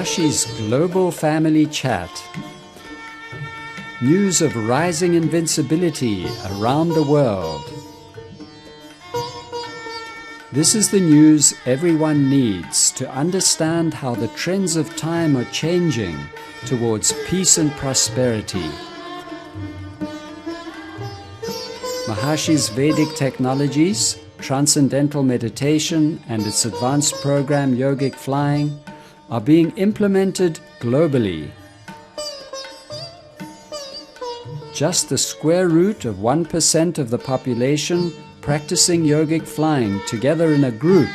Mahashi's Global Family Chat. News of rising invincibility around the world. This is the news everyone needs to understand how the trends of time are changing towards peace and prosperity. Mahashi's Vedic technologies, transcendental meditation and its advanced program Yogic Flying are being implemented globally. Just the square root of 1% of the population practicing yogic flying together in a group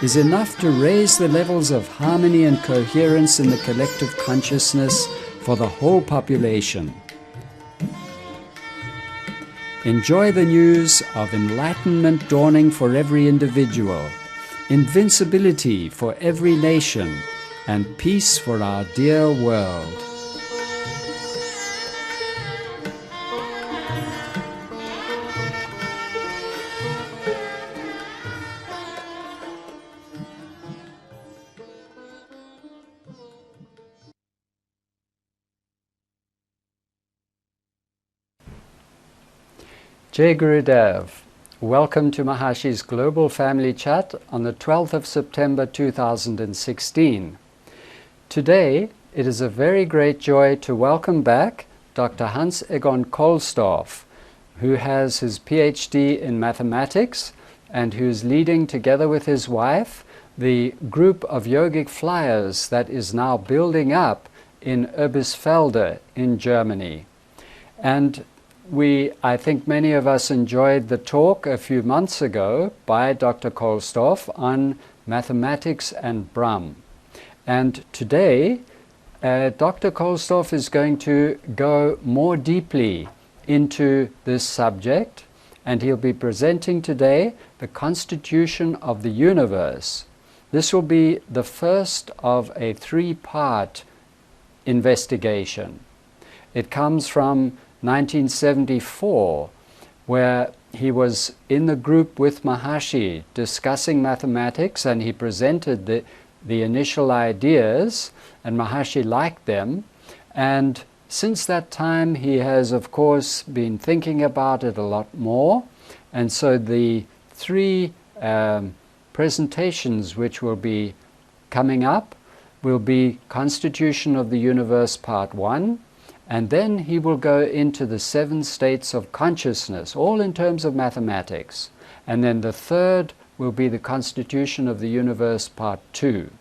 is enough to raise the levels of harmony and coherence in the collective consciousness for the whole population. Enjoy the news of enlightenment dawning for every individual, invincibility for every nation, and peace for our dear world. Jai Gurudev. Welcome to Mahashi's Global Family Chat on the 12th of September 2016. Today, it is a very great joy to welcome back Dr. Hans Egon Kolsdorf, who has his PhD in mathematics and who is leading, together with his wife, the group of yogic flyers that is now building up in Oebisfelde in Germany. And I think many of us enjoyed the talk a few months ago by Dr. Kolsdorf on mathematics and Brahm. And today, Dr. Kolsdorf is going to go more deeply into this subject, and he'll be presenting today the constitution of the universe. This will be the first of a three-part investigation. It comes from 1974, where he was in the group with Mahashi discussing mathematics, and he presented the initial ideas, and Mahashi liked them. And since that time, he has, of course, been thinking about it a lot more. And so the three presentations which will be coming up will be Constitution of the Universe Part 1, and then he will go into the 7 states of consciousness, all in terms of mathematics. And then the third will be the Constitution of the Universe Part 2.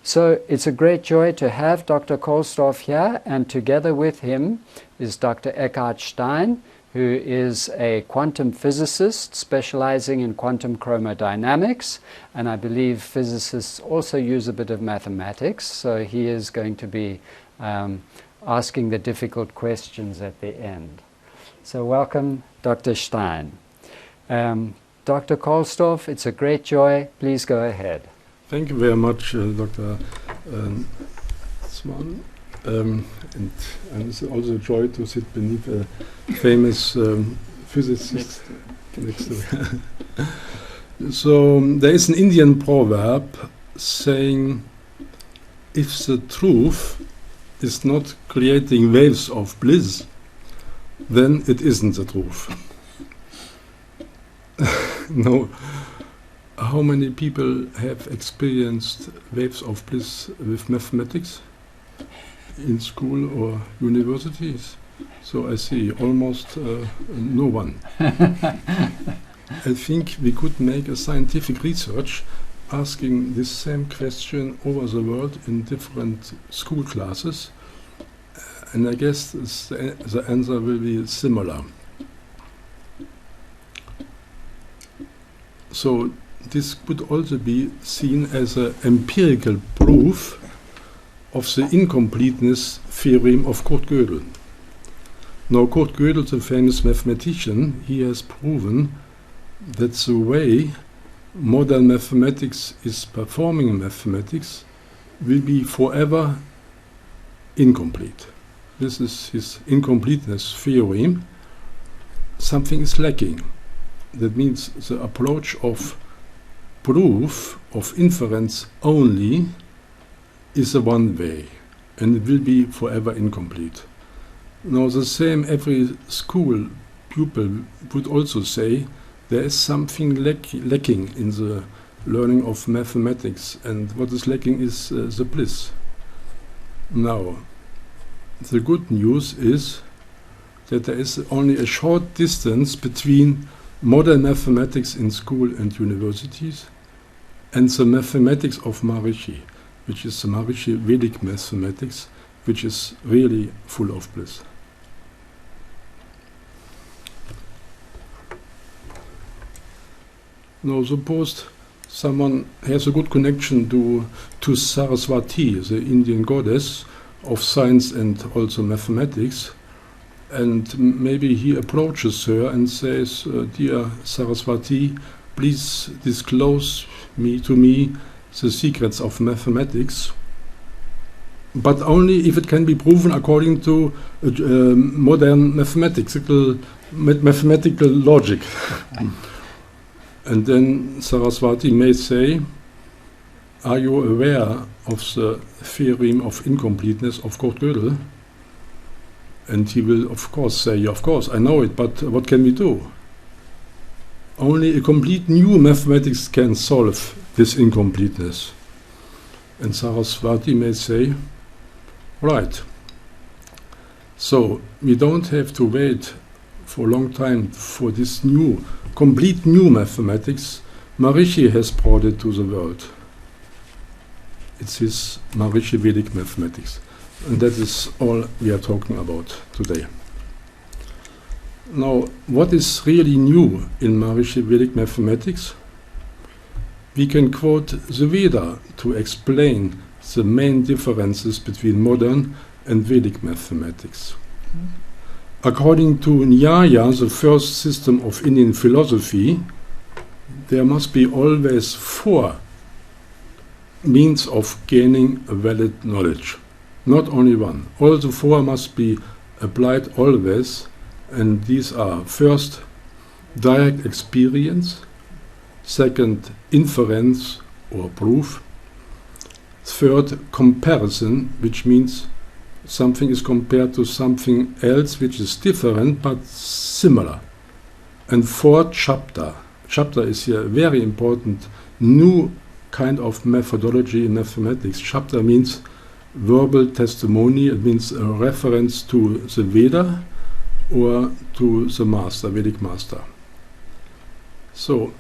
So it's a great joy to have Dr. Kolsdorf here, and together with him is Dr. Eckhard Stein, who is a quantum physicist specializing in quantum chromodynamics, and I believe physicists also use a bit of mathematics, so he is going to be asking the difficult questions at the end. So welcome, Dr. Stein. Dr. Kolsdorf, it's a great joy. Please go ahead. Thank you very much, Dr. Swan. And it's also a joy to sit beneath a famous physicist next to me. So there is an Indian proverb saying, if the truth is not creating waves of bliss, then it isn't the truth. No. How many people have experienced waves of bliss with mathematics in school or universities? So I see almost no one. I think we could make a scientific research asking this same question over the world in different school classes, and I guess the answer will be similar. So this could also be seen as an empirical proof of the incompleteness theorem of Kurt Gödel. Now, Kurt Gödel, the famous mathematician, he has proven that the way modern mathematics is performing in mathematics will be forever incomplete. This is his incompleteness theorem. Something is lacking. That means the approach of proof, of inference only, is a one way, and it will be forever incomplete. Now the same every school pupil would also say there is something lacking in the learning of mathematics, and what is lacking is the bliss. Now, the good news is that there is only a short distance between modern mathematics in school and universities and the mathematics of Maharishi, which is the Maharishi Vedic Mathematics, which is really full of bliss. Now suppose someone has a good connection to Saraswati, the Indian goddess of science and also mathematics, and maybe he approaches her and says, "Dear Saraswati, please disclose to me the secrets of mathematics, but only if it can be proven according to modern mathematical logic." And then Saraswati may say, "Are you aware of the theorem of incompleteness of Kurt Gödel?" And he will, of course, say, "Of course, I know it, but what can we do?" Only a complete new mathematics can solve this incompleteness. And Saraswati may say, "Right, so we don't have to wait for a long time for this new, complete new mathematics. Maharishi has brought it to the world. It's his Maharishi Vedic Mathematics." And that is all we are talking about today. Now, what is really new in Maharishi Vedic Mathematics? We can quote the Veda to explain the main differences between modern and Vedic mathematics. According to Nyaya, the first system of Indian philosophy, there must be always 4 means of gaining a valid knowledge, not only one. All the 4 must be applied always, and these are: first, direct experience; second, inference or proof; third, comparison, which means something is compared to something else which is different but similar; and fourth, Shabda. Shabda is here a very important new kind of methodology in mathematics. Shabda means verbal testimony. It means a reference to the Veda or to the master, Vedic master. So,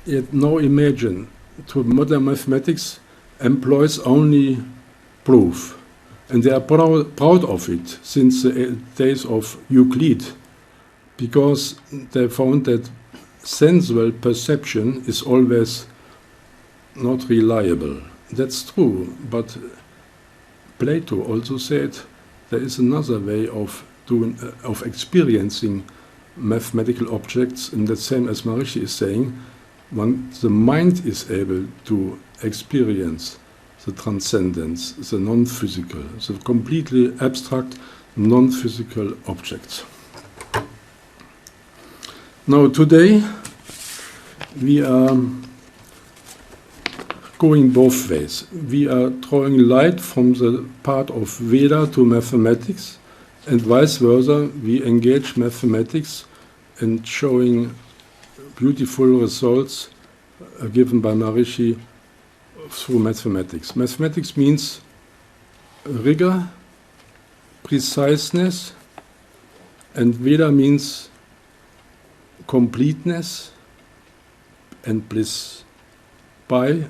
yet now imagine, to modern mathematics employs only proof. And they are proud of it since the days of Euclid, because they found that sensual perception is always not reliable. That's true, but Plato also said there is another way of experiencing mathematical objects, and the same as Maharishi is saying, the mind is able to experience the transcendence, the non-physical, the completely abstract non-physical objects. Now today we are going both ways. We are throwing light from the part of Veda to mathematics, and vice versa. We engage mathematics and showing beautiful results given by Maharishi through mathematics. Mathematics means rigor, preciseness, and Veda means completeness and bliss by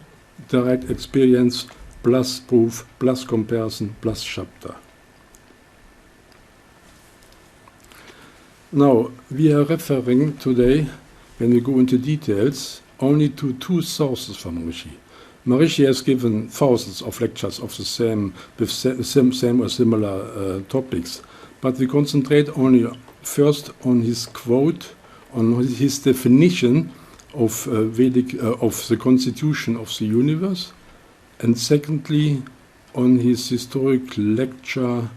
direct experience plus proof plus comparison plus Shabda. Now, we are referring today, when we go into details, only to 2 sources from Maharishi. Maharishi has given thousands of lectures of the same, with same or similar topics, but we concentrate only first on his quote, on his definition of of the constitution of the universe, and secondly on his historic lecture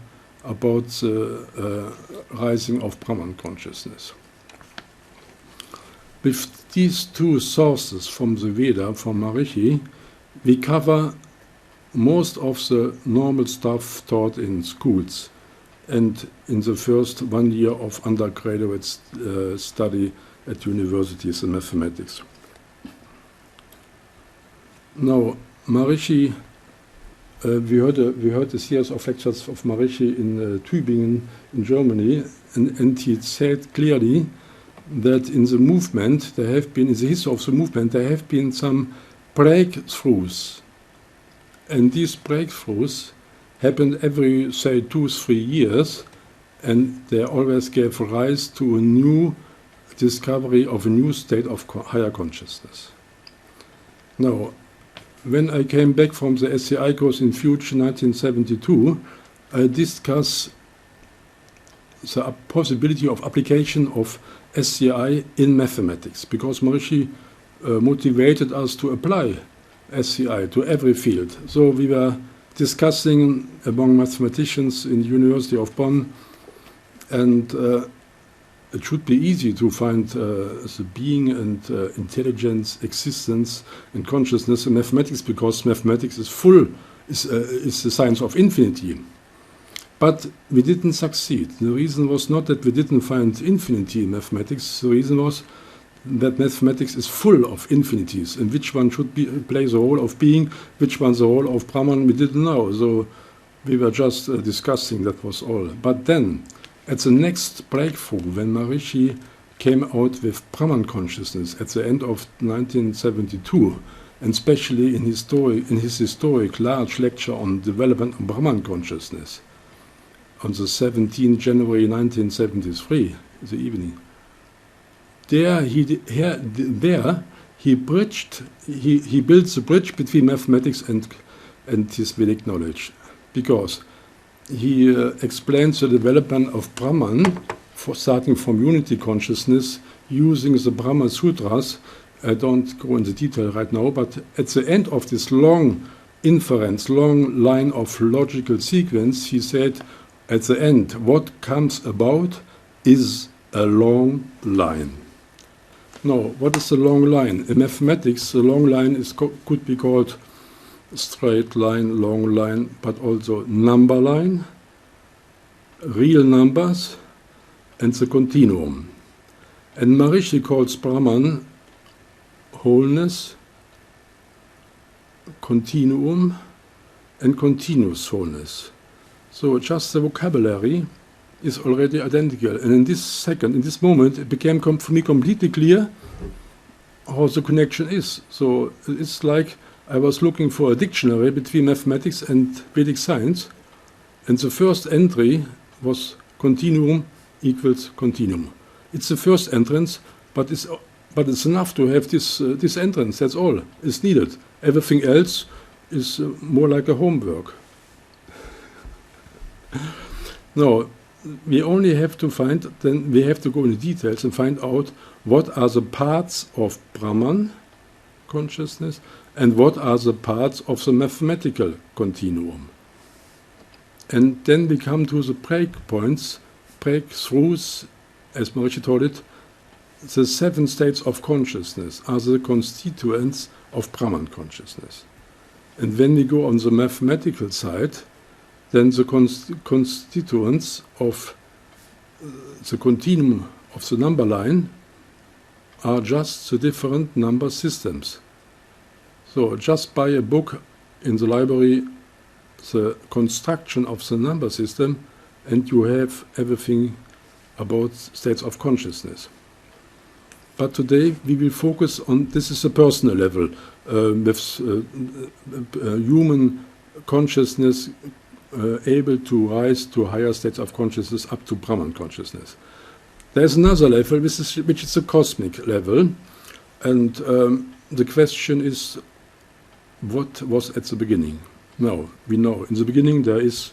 about the rising of Brahman consciousness. With these 2 sources from the Veda, from Maharishi, we cover most of the normal stuff taught in schools and in the first 1 year of undergraduate study at universities in mathematics. Now, Maharishi, we heard a series of lectures of Maharishi in Tübingen in Germany, and he said clearly that in the movement, in the history of the movement, there have been some breakthroughs. And these breakthroughs happened every, say, 2-3 years, and they always gave rise to a new discovery of a new state of higher consciousness. Now, when I came back from the SCI course in Future 1972, I discussed the possibility of application of SCI in mathematics, because Maharishi motivated us to apply SCI to every field. So we were discussing among mathematicians in the University of Bonn, and it should be easy to find the being and intelligence, existence, and consciousness in mathematics, because mathematics is the science of infinity. But we didn't succeed. The reason was not that we didn't find infinity in mathematics. The reason was that mathematics is full of infinities, and which one should play the role of being, which one the role of Brahman, we didn't know. So we were just discussing, that was all. But then, at the next breakthrough, when Maharishi came out with Brahman consciousness at the end of 1972, and especially in his historic large lecture on development of Brahman consciousness, on the 17th January 1973, the evening, there he built the bridge between mathematics and his Vedic knowledge, because he explains the development of Brahman, starting from unity consciousness, using the Brahma Sutras. I don't go into detail right now, but at the end of this long inference, long line of logical sequence, he said, at the end, what comes about is a long line. Now, what is the long line? In mathematics, the long line could be called straight line, long line, but also number line, real numbers, and the continuum. And Maharishi calls Brahman wholeness, continuum, and continuous wholeness. So just the vocabulary is already identical. And in this moment, it became for me completely clear how the connection is. So it's like I was looking for a dictionary between mathematics and Vedic science, and the first entry was continuum equals continuum. It's the first entrance, but it's enough to have this entrance. That's all is needed. Everything else is more like a homework. No, we only have to we have to go into details and find out what are the parts of Brahman consciousness and what are the parts of the mathematical continuum. And then we come to the breakpoints, breakthroughs, as Maharishi told it. The 7 states of consciousness are the constituents of Brahman consciousness. And when we go on the mathematical side, then the constituents of the continuum of the number line are just the different number systems. So just buy a book in the library, the construction of the number system, and you have everything about states of consciousness. But today we will focus on, this is a personal level, with human consciousness able to rise to higher states of consciousness up to Brahman consciousness. There's another level, which is a cosmic level, and the question is, what was at the beginning? Now, we know in the beginning there is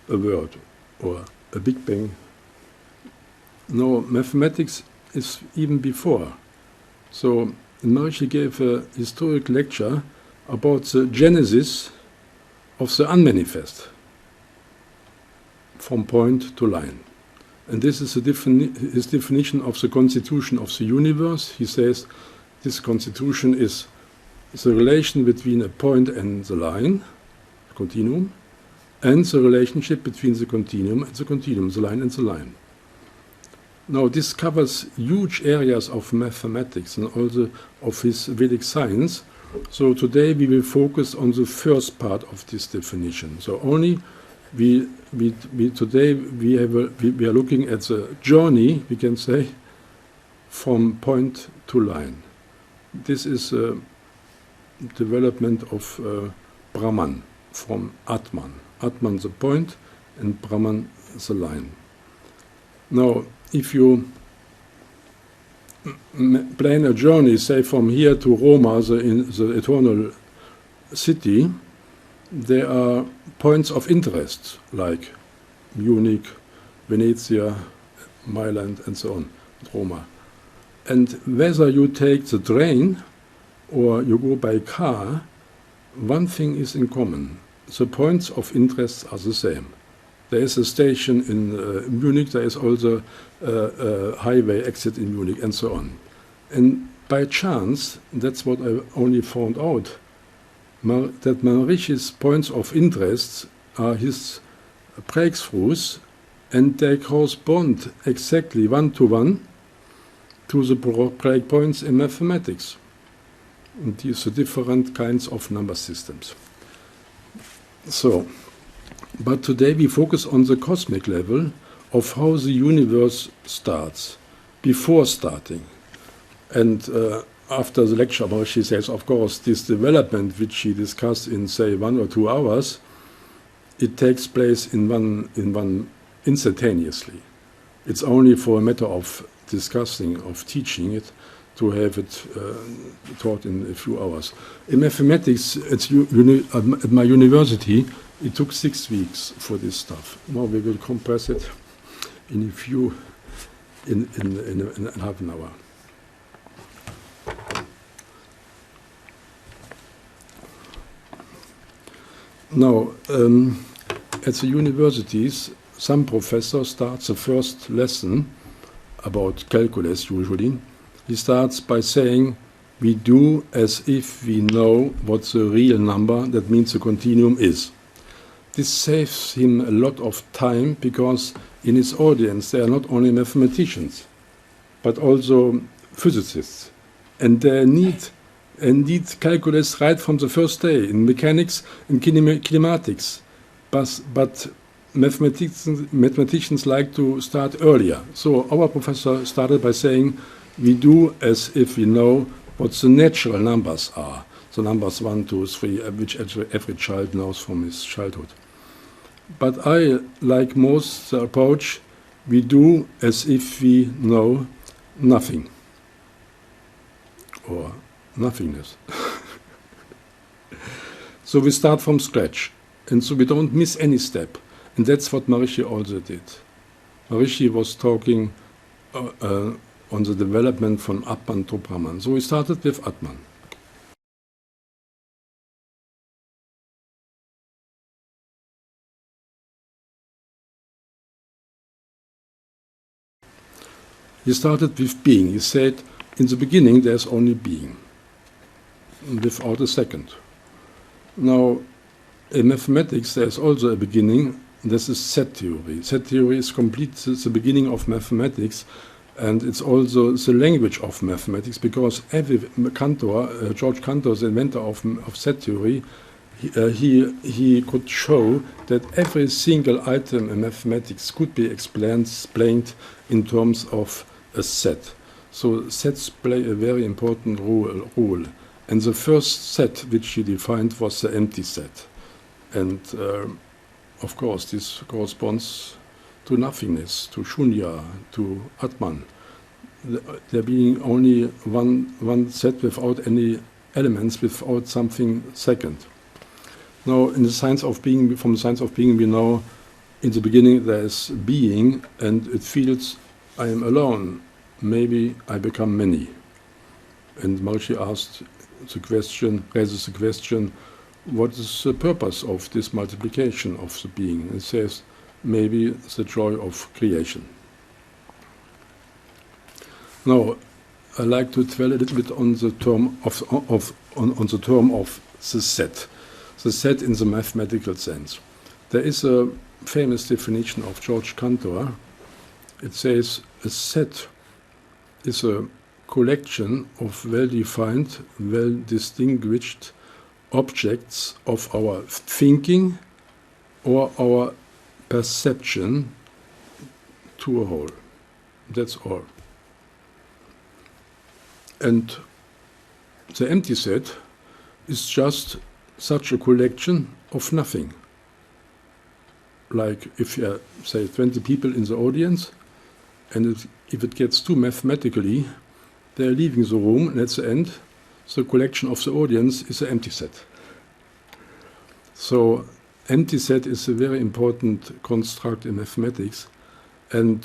a word, or a Big Bang. No, mathematics is even before. So Maharishi gave a historic lecture about the genesis of the unmanifest, from point to line. And this is his definition of the constitution of the universe. He says this constitution is the relation between a point and the line, continuum, and the relationship between the continuum and the continuum, the line and the line. Now, this covers huge areas of mathematics and also of his Vedic science. So today we will focus on the first part of this definition. So only today we are looking at the journey, we can say, from point to line. This is a development of Brahman from Atman. Atman the point and Brahman the line. Now, if you plan a journey, say from here to Roma, the eternal city, there are points of interest like Munich, Venezia, Milan, and so on, Roma. And whether you take the train or you go by car, one thing is in common. The points of interest are the same. There is a station in Munich, there is also a highway exit in Munich, and so on. And by chance, that's what I only found out, that Maharishi's points of interest are his breakthroughs, and they correspond exactly one-to-one to the breakpoints in mathematics. And these are different kinds of number systems. So, but today we focus on the cosmic level of how the universe starts, before starting. And after the lecture, she says, of course, this development which she discussed in, say, 1 or 2 hours, it takes place in one instantaneously. It's only for a matter of discussing, of teaching it, to have it taught in a few hours. In mathematics, at my university, it took 6 weeks for this stuff. Now we will compress it in half an hour. Now, at the universities, some professor starts the first lesson about calculus usually. He starts by saying, we do as if we know what the real number, that means the continuum, is. This saves him a lot of time because in his audience there are not only mathematicians, but also physicists. And they need calculus right from the first day in mechanics and kinematics. But mathematicians like to start earlier. So our professor started by saying, we do as if we know what the natural numbers are. The numbers 1, 2, 3, which every child knows from his childhood. But I, like most, the approach, we do as if we know nothing. Or nothingness. So we start from scratch. And so we don't miss any step. And that's what Maharishi also did. Maharishi was talking on the development from Atman to Brahman. So we started with Atman. He started with being. He said, in the beginning there's only being, without a second. Now, in mathematics there's also a beginning. This is set theory. Set theory is complete, it's the beginning of mathematics, and it's also the language of mathematics, because every Cantor, George Cantor, the inventor of set theory, he could show that every single item in mathematics could be explained in terms of a set. So sets play a very important role. And the first set which he defined was the empty set. And of course this corresponds to nothingness, to shunya, to Atman. There being only one set without any elements, without something second. Now, in the science of being, from the science of being, we know in the beginning there is being, and it feels I am alone. Maybe I become many. And Maharishi raises the question, what is the purpose of this multiplication of the being? It says, maybe it's the joy of creation. Now, I like to dwell a little bit on the term of the set. The set in the mathematical sense. There is a famous definition of George Cantor. It says a set is a collection of well-defined, well-distinguished objects of our thinking or our perception to a whole. That's all. And the empty set is just such a collection of nothing. Like if you say 20 people in the audience, and if it gets too mathematically, they're leaving the room, and at the end, the collection of the audience is an empty set. So, empty set is a very important construct in mathematics. And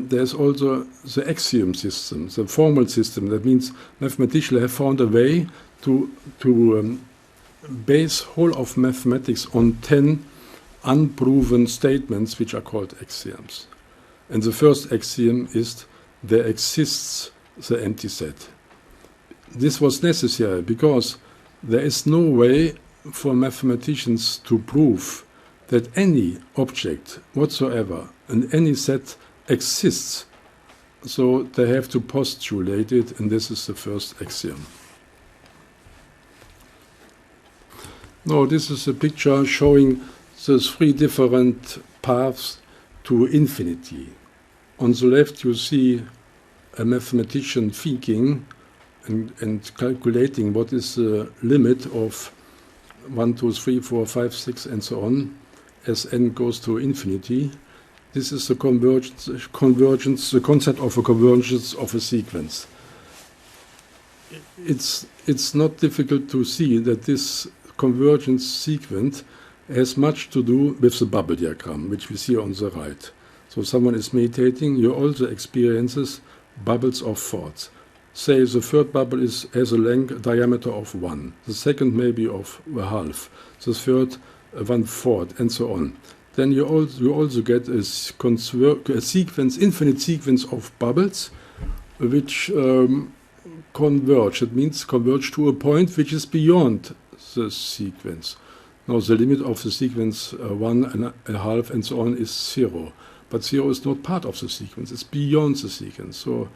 there's also the axiom system, the formal system. That means mathematicians have found a way to base whole of mathematics on 10 unproven statements, which are called axioms. And the first axiom is there exists the empty set. This was necessary because there is no way for mathematicians to prove that any object whatsoever and any set exists. So they have to postulate it, and this is the first axiom. Now this is a picture showing the three different paths to infinity. On the left you see a mathematician thinking and calculating what is the limit of 1, 2, 3, 4, 5, 6 and so on as n goes to infinity. This is the convergence, the concept of a convergence of a sequence. It's not difficult to see that this convergence sequence has much to do with the bubble diagram, which we see on the right. So someone is meditating, you also experiences bubbles of thoughts. Say the third bubble has a diameter of 1, the second maybe of a half, the third 1/4, and so on. Then you also get a sequence, infinite sequence of bubbles, which converge. It means converge to a point which is beyond the sequence. Now the limit of the sequence 1.5 and so on is 0. But 0 is not part of the sequence, it's beyond the sequence. So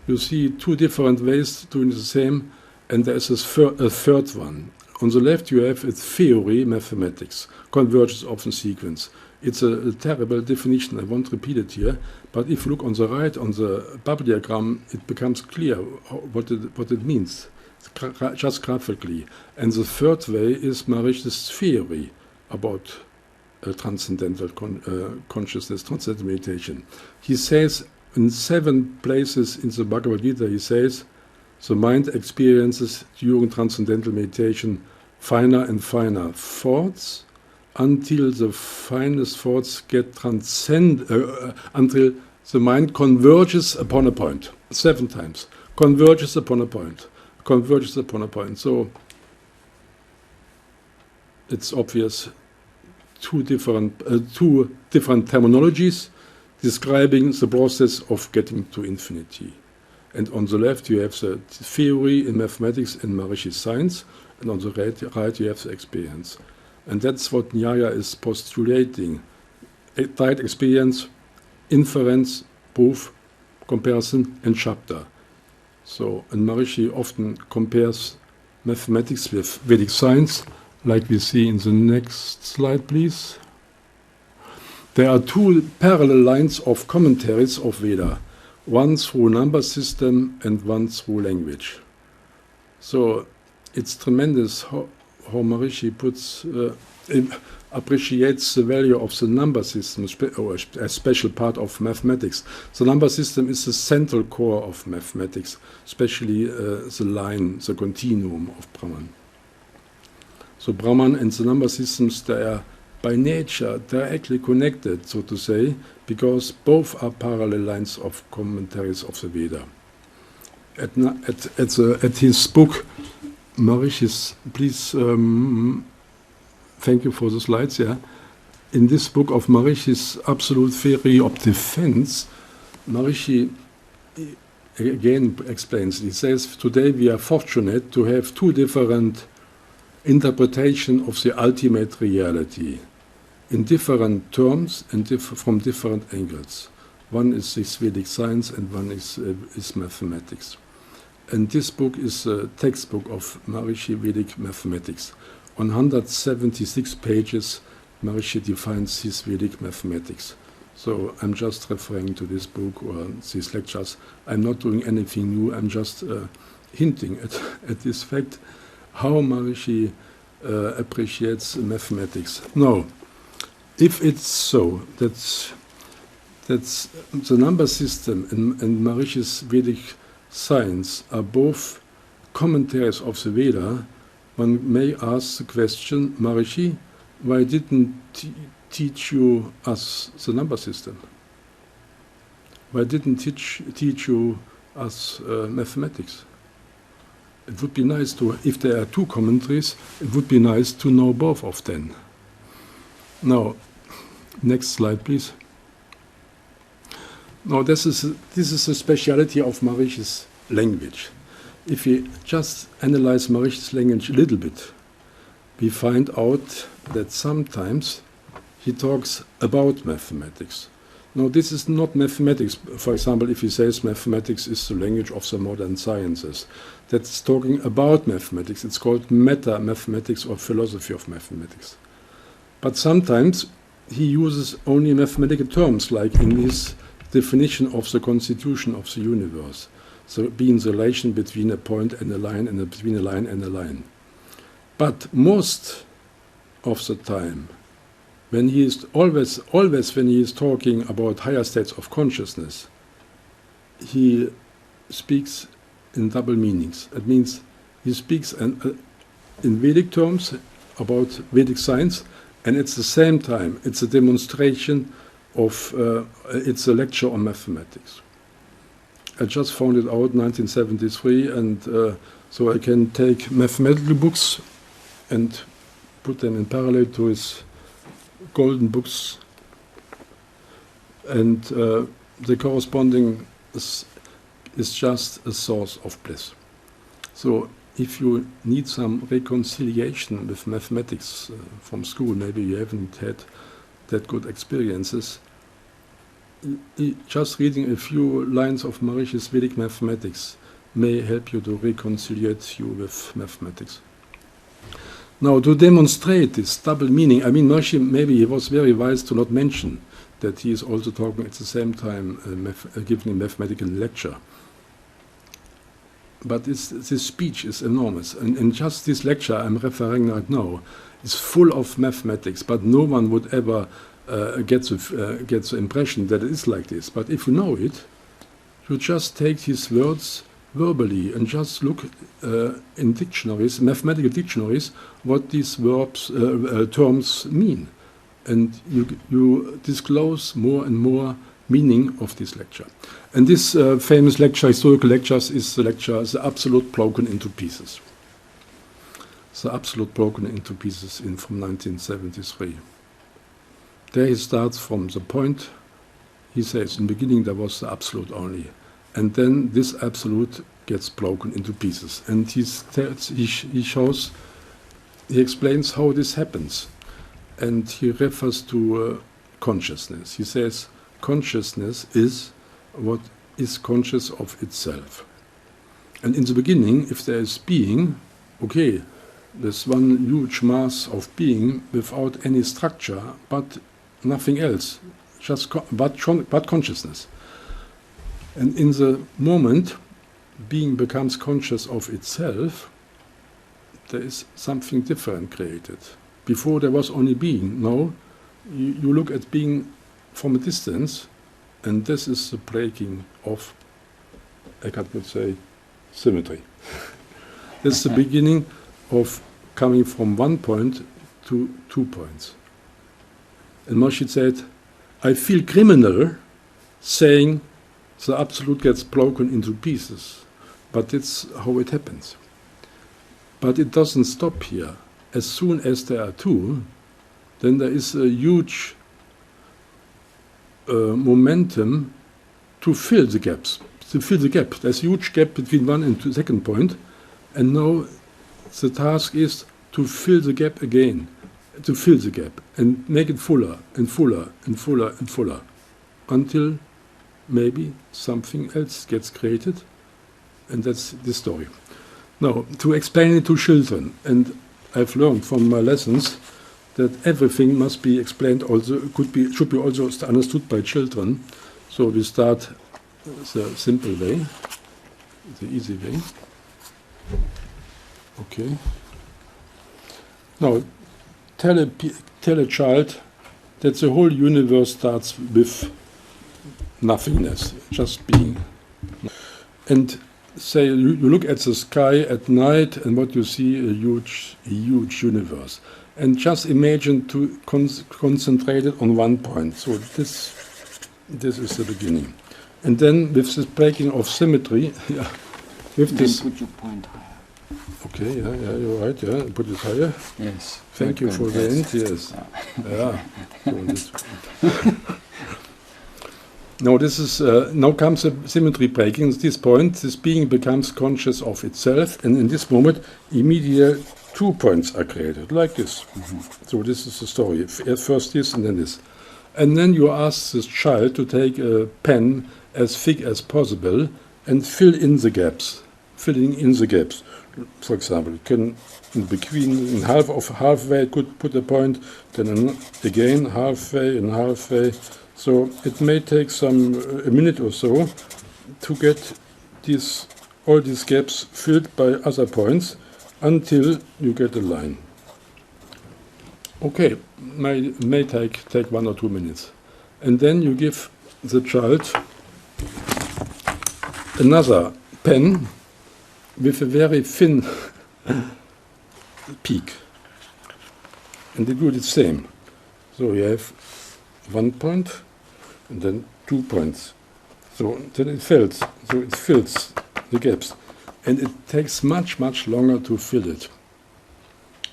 you see two different ways doing the same, and there is a third one. On the left you have a theory, mathematics, convergence of the sequence. It's a terrible definition, I won't repeat it here, but if you look on the right, on the bubble diagram, it becomes clear what it means, just graphically. And the third way is Maharishi theory about transcendental consciousness, transcendental meditation. He says in 7 places in the Bhagavad Gita, he says, the mind experiences during transcendental meditation finer and finer thoughts until the finest thoughts get until the mind converges upon a point. 7 times. Converges upon a point. Converges upon a point. So it's obvious two different terminologies describing the process of getting to infinity. And on the left you have the theory in mathematics and Maharishi science, and on the right you have the experience. And that's what Nyaya is postulating. Direct experience, inference, proof, comparison, and Shabda. So, and Maharishi often compares mathematics with Vedic science, like we see in the next slide, please. There are 2 parallel lines of commentaries of Veda, one through number system and one through language. So it's tremendous how Maharishi appreciates the value of the number system, or a special part of mathematics. The number system is the central core of mathematics, especially the line, the continuum of Brahman. So Brahman and the number systems, they are by nature directly connected, so to say, because both are parallel lines of commentaries of the Veda. At his book, Maharishi's, please, thank you for the slides, yeah. In this book of Maharishi's Absolute Theory of Defense, Maharishi again explains. He says, today we are fortunate to have two different interpretations of the ultimate reality in different terms and from different angles. One is this Vedic science and one is mathematics. And this book is a textbook of Maharishi Vedic Mathematics. On 176 pages, Maharishi defines his Vedic mathematics. So I'm just referring to this book or these lectures. I'm not doing anything new, I'm just hinting at this fact, how Maharishi appreciates mathematics. Now, if it's so, that's the number system and Maharishi's Vedic science are both commentaries of the Veda, one may ask the question, Maharishi, why didn't teach you us the number system? Why didn't teach you us mathematics? It would be nice to, if there are two commentaries, it would be nice to know both of them. Now, next slide, please. Now, this is a speciality of Maharishi's language. If we just analyze Maharishi's language a little bit, we find out that sometimes he talks about mathematics. Now, this is not mathematics. For example, if he says mathematics is the language of the modern sciences, that's talking about mathematics. It's called meta-mathematics or philosophy of mathematics. But sometimes he uses only mathematical terms, like in his definition of the constitution of the universe. So being the relation between a point and a line and between a line and a line. But most of the time, when he is always when he is talking about higher states of consciousness, he speaks in double meanings. It means he speaks in Vedic terms about Vedic science, and at the same time it's a demonstration of, it's a lecture on mathematics. I just found it out in 1973, and so I can take mathematical books and put them in parallel to his golden books, and the corresponding is just a source of bliss. So if you need some reconciliation with mathematics from school, maybe you haven't had that good experiences, just reading a few lines of Maharishi's Vedic mathematics may help you to reconciliate you with mathematics. Now, to demonstrate this double meaning, I mean, Maharishi, maybe he was very wise to not mention that he is also talking at the same time, giving a mathematical lecture. But this speech is enormous, and just this lecture I'm referring right now is full of mathematics, but no one would ever get the impression that it is like this. But if you know it, you just take his words verbally and just look in dictionaries, mathematical dictionaries, what these terms mean, and you disclose more and more meaning of this lecture. And this famous lecture, historical lectures, is the lecture "The Absolute Broken into Pieces." The Absolute Broken into Pieces from 1973. There he starts from the point. He says, in the beginning there was the absolute only, and then this absolute gets broken into pieces. And he explains how this happens, and he refers to consciousness. He says, consciousness is what is conscious of itself. And in the beginning, if there is being, okay, there's one huge mass of being without any structure, but nothing else, just but consciousness. And in the moment being becomes conscious of itself, there is something different created. Before there was only being. Now you look at being from a distance, and this is the breaking of, Eckhart would say, symmetry. This is the beginning of coming from one point to 2 points. And Maharishi said, I feel criminal saying the absolute gets broken into pieces, but it's how it happens. But it doesn't stop here. As soon as there are two, then there is a huge momentum to fill the gaps to fill the gap. There's a huge gap between one and the second point, and now the task is to fill the gap again, to fill the gap and make it fuller and fuller and fuller and fuller until maybe something else gets created, and that's the story. Now, to explain it to children, and I've learned from my lessons that everything must be explained also, should be also understood by children. So we start the simple way, the easy way. Okay. Now, tell a child that the whole universe starts with nothingness, just being. And say you look at the sky at night, and what you see, a huge universe. And just imagine to concentrate it on one point. So this is the beginning. And then with this breaking of symmetry, yeah, with this. Put your point higher. Okay, yeah, you're right. Yeah, put it higher. Yes. Thank you for the hint. Yes. Yeah. Now this is now comes a symmetry breaking. At this point, this being becomes conscious of itself, and in this moment, immediately 2 points are created, like this. So this is the story. At first this, and then this, and then you ask this child to take a pen as thick as possible and fill in the gaps. Filling in the gaps. For example, you can in between, in halfway, could put a point, then again halfway and halfway. So it may take a minute or so to get all these gaps filled by other points until you get a line. Okay, may take 1 or 2 minutes. And then you give the child another pen with a very thin peak. And they do the same. So you have 1 point and then 2 points. So then it fills. So it fills the gaps. And it takes much, much longer to fill it.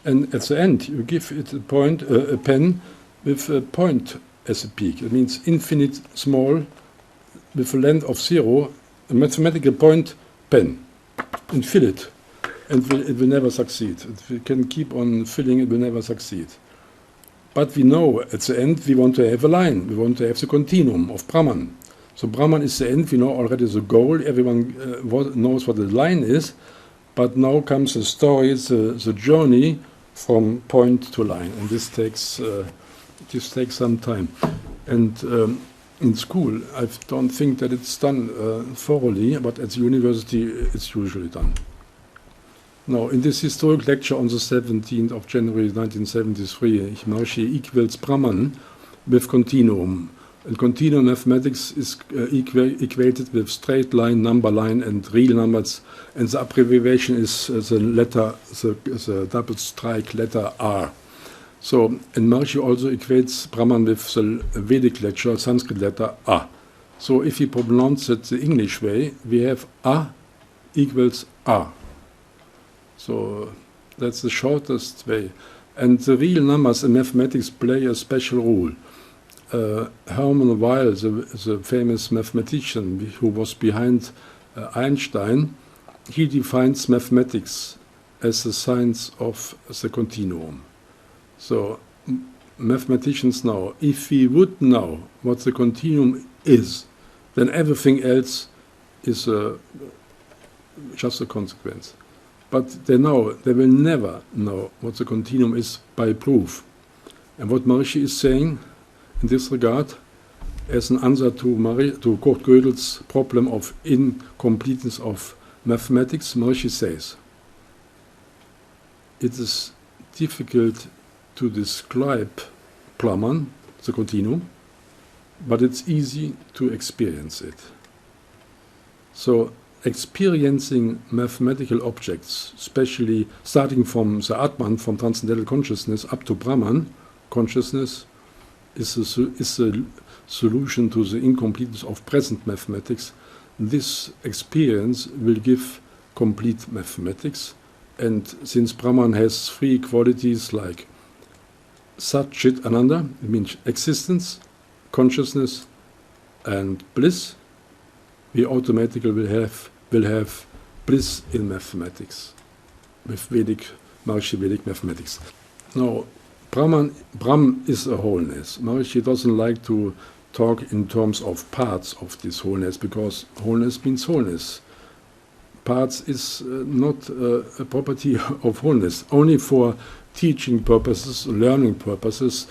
And at the end, you give it a pen with a point as a peak. It means infinite small, with a length of 0, a mathematical point pen, and fill it. And it will never succeed. If we can keep on filling, it will never succeed. But we know at the end we want to have a line. We want to have the continuum of Brahman. So Brahman is the end. We know already the goal. Everyone knows what the line is. But now comes the story, the journey from point to line, and this takes some time. And in school, I don't think that it's done thoroughly, but at the university it's usually done. Now, in this historic lecture on the 17th of January 1973, Maharishi equates Brahman with continuum. And continuum mathematics is equated with straight line, number line, and real numbers. And the abbreviation is the double strike letter R. So, and Maharishi also equates Brahman with the Vedic lecture, Sanskrit letter A. So, if we pronounce it the English way, we have A equals A. So, that's the shortest way. And the real numbers in mathematics play a special role. Hermann Weyl, the famous mathematician who was behind Einstein, he defines mathematics as the science of the continuum. So mathematicians know, if we would know what the continuum is, then everything else is just a consequence. But they know, they will never know what the continuum is by proof. And what Maharishi is saying in this regard, as an answer to Kurt Gödel's problem of incompleteness of mathematics, Maharishi says, it is difficult to describe Brahman, the continuum, but it's easy to experience it. So, experiencing mathematical objects, especially starting from the Atman, from transcendental consciousness, up to Brahman consciousness, is a solution to the incompleteness of present mathematics. This experience will give complete mathematics, and since Brahman has 3 qualities like Sat, Chit, Ananda, it means existence, consciousness, and bliss, we automatically will have bliss in mathematics with Maharishi Vedic Mathematics. Now, Brahm is a wholeness. Maharishi doesn't like to talk in terms of parts of this wholeness, because wholeness means wholeness. Parts is not a property of wholeness. Only for teaching purposes, learning purposes,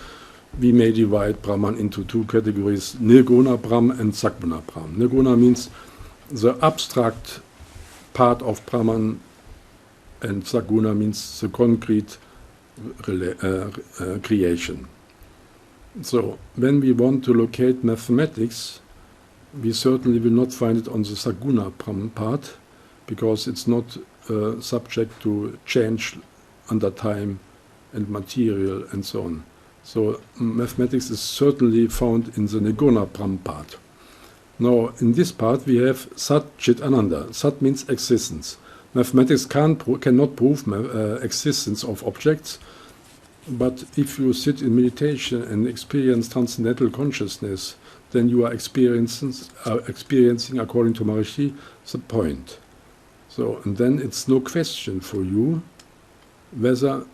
we may divide Brahman into two categories, Nirguna Brahm and Saguna Brahm. Nirguna means the abstract part of Brahman, and Saguna means the concrete creation. So when we want to locate mathematics, we certainly will not find it on the Saguna Brahm part, because it's not subject to change under time and material and so on. So mathematics is certainly found in the Nirguna Brahm part. Now, in this part we have Sat, Chit, Ananda. Sat means existence. Mathematics cannot prove existence of objects, but if you sit in meditation and experience transcendental consciousness, then you are experiencing, according to Maharishi, the point. So, and then it's no question for you whether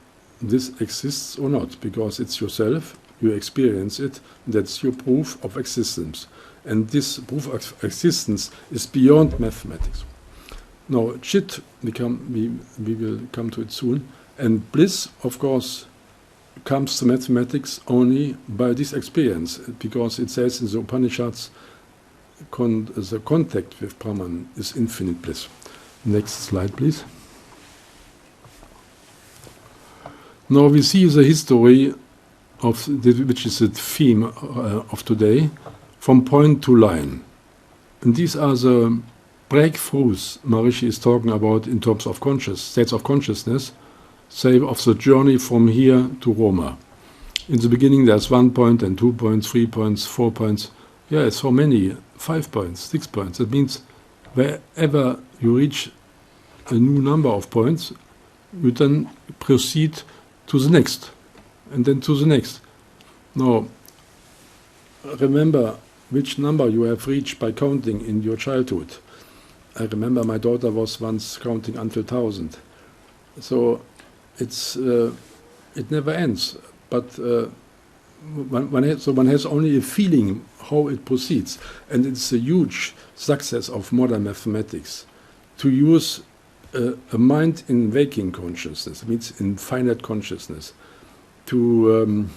this exists or not, because it's yourself, you experience it, that's your proof of existence. And this proof of existence is beyond mathematics. Now, Chit, we will come to it soon, and bliss, of course, comes to mathematics only by this experience, because it says in the Upanishads, the contact with Brahman is infinite bliss. Next slide, please. Now we see the history of which is the theme of today, from point to line. And these are the breakthroughs Maharishi is talking about in terms of states of consciousness, say of the journey from here to Roma. In the beginning there's 1 point and 2 points, 3 points, 4 points. Yeah, it's for many, 5 points, 6 points. That means wherever you reach a new number of points, you then proceed to the next, and then to the next. Now, remember which number you have reached by counting in your childhood. I remember my daughter was once counting until 1,000. So it never ends. But one has only a feeling how it proceeds, and it's a huge success of modern mathematics to use a mind in waking consciousness, means in finite consciousness, to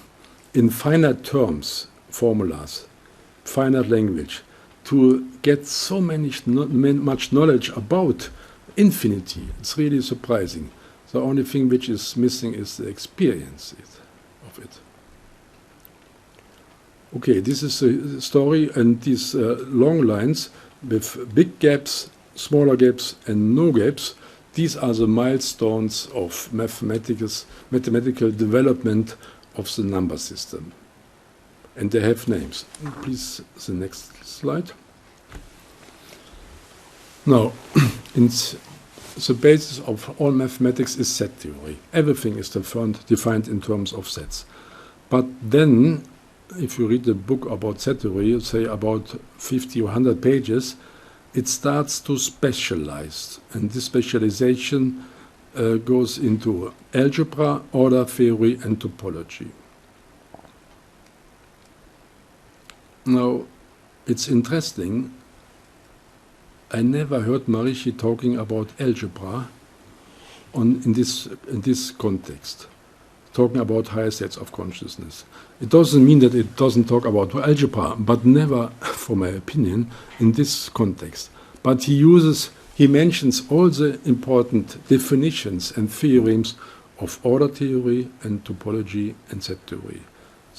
in finite terms, formulas, finite language, to get so much knowledge about infinity. It's really surprising. The only thing which is missing is the experience of it. Okay, this is a story, and these long lines with big gaps, smaller gaps, and no gaps. These are the milestones of mathematical development of the number system. And they have names. Please, the next slide. Now, the basis of all mathematics is set theory. Everything is defined in terms of sets. But then, if you read the book about set theory, say about 50 or 100 pages, it starts to specialize, and this specialization goes into algebra, order theory, and topology. Now, it's interesting, I never heard Maharishi talking about algebra in this context, talking about higher states of consciousness. It doesn't mean that it doesn't talk about algebra, but never, for my opinion, in this context. But he mentions all the important definitions and theorems of order theory and topology and set theory.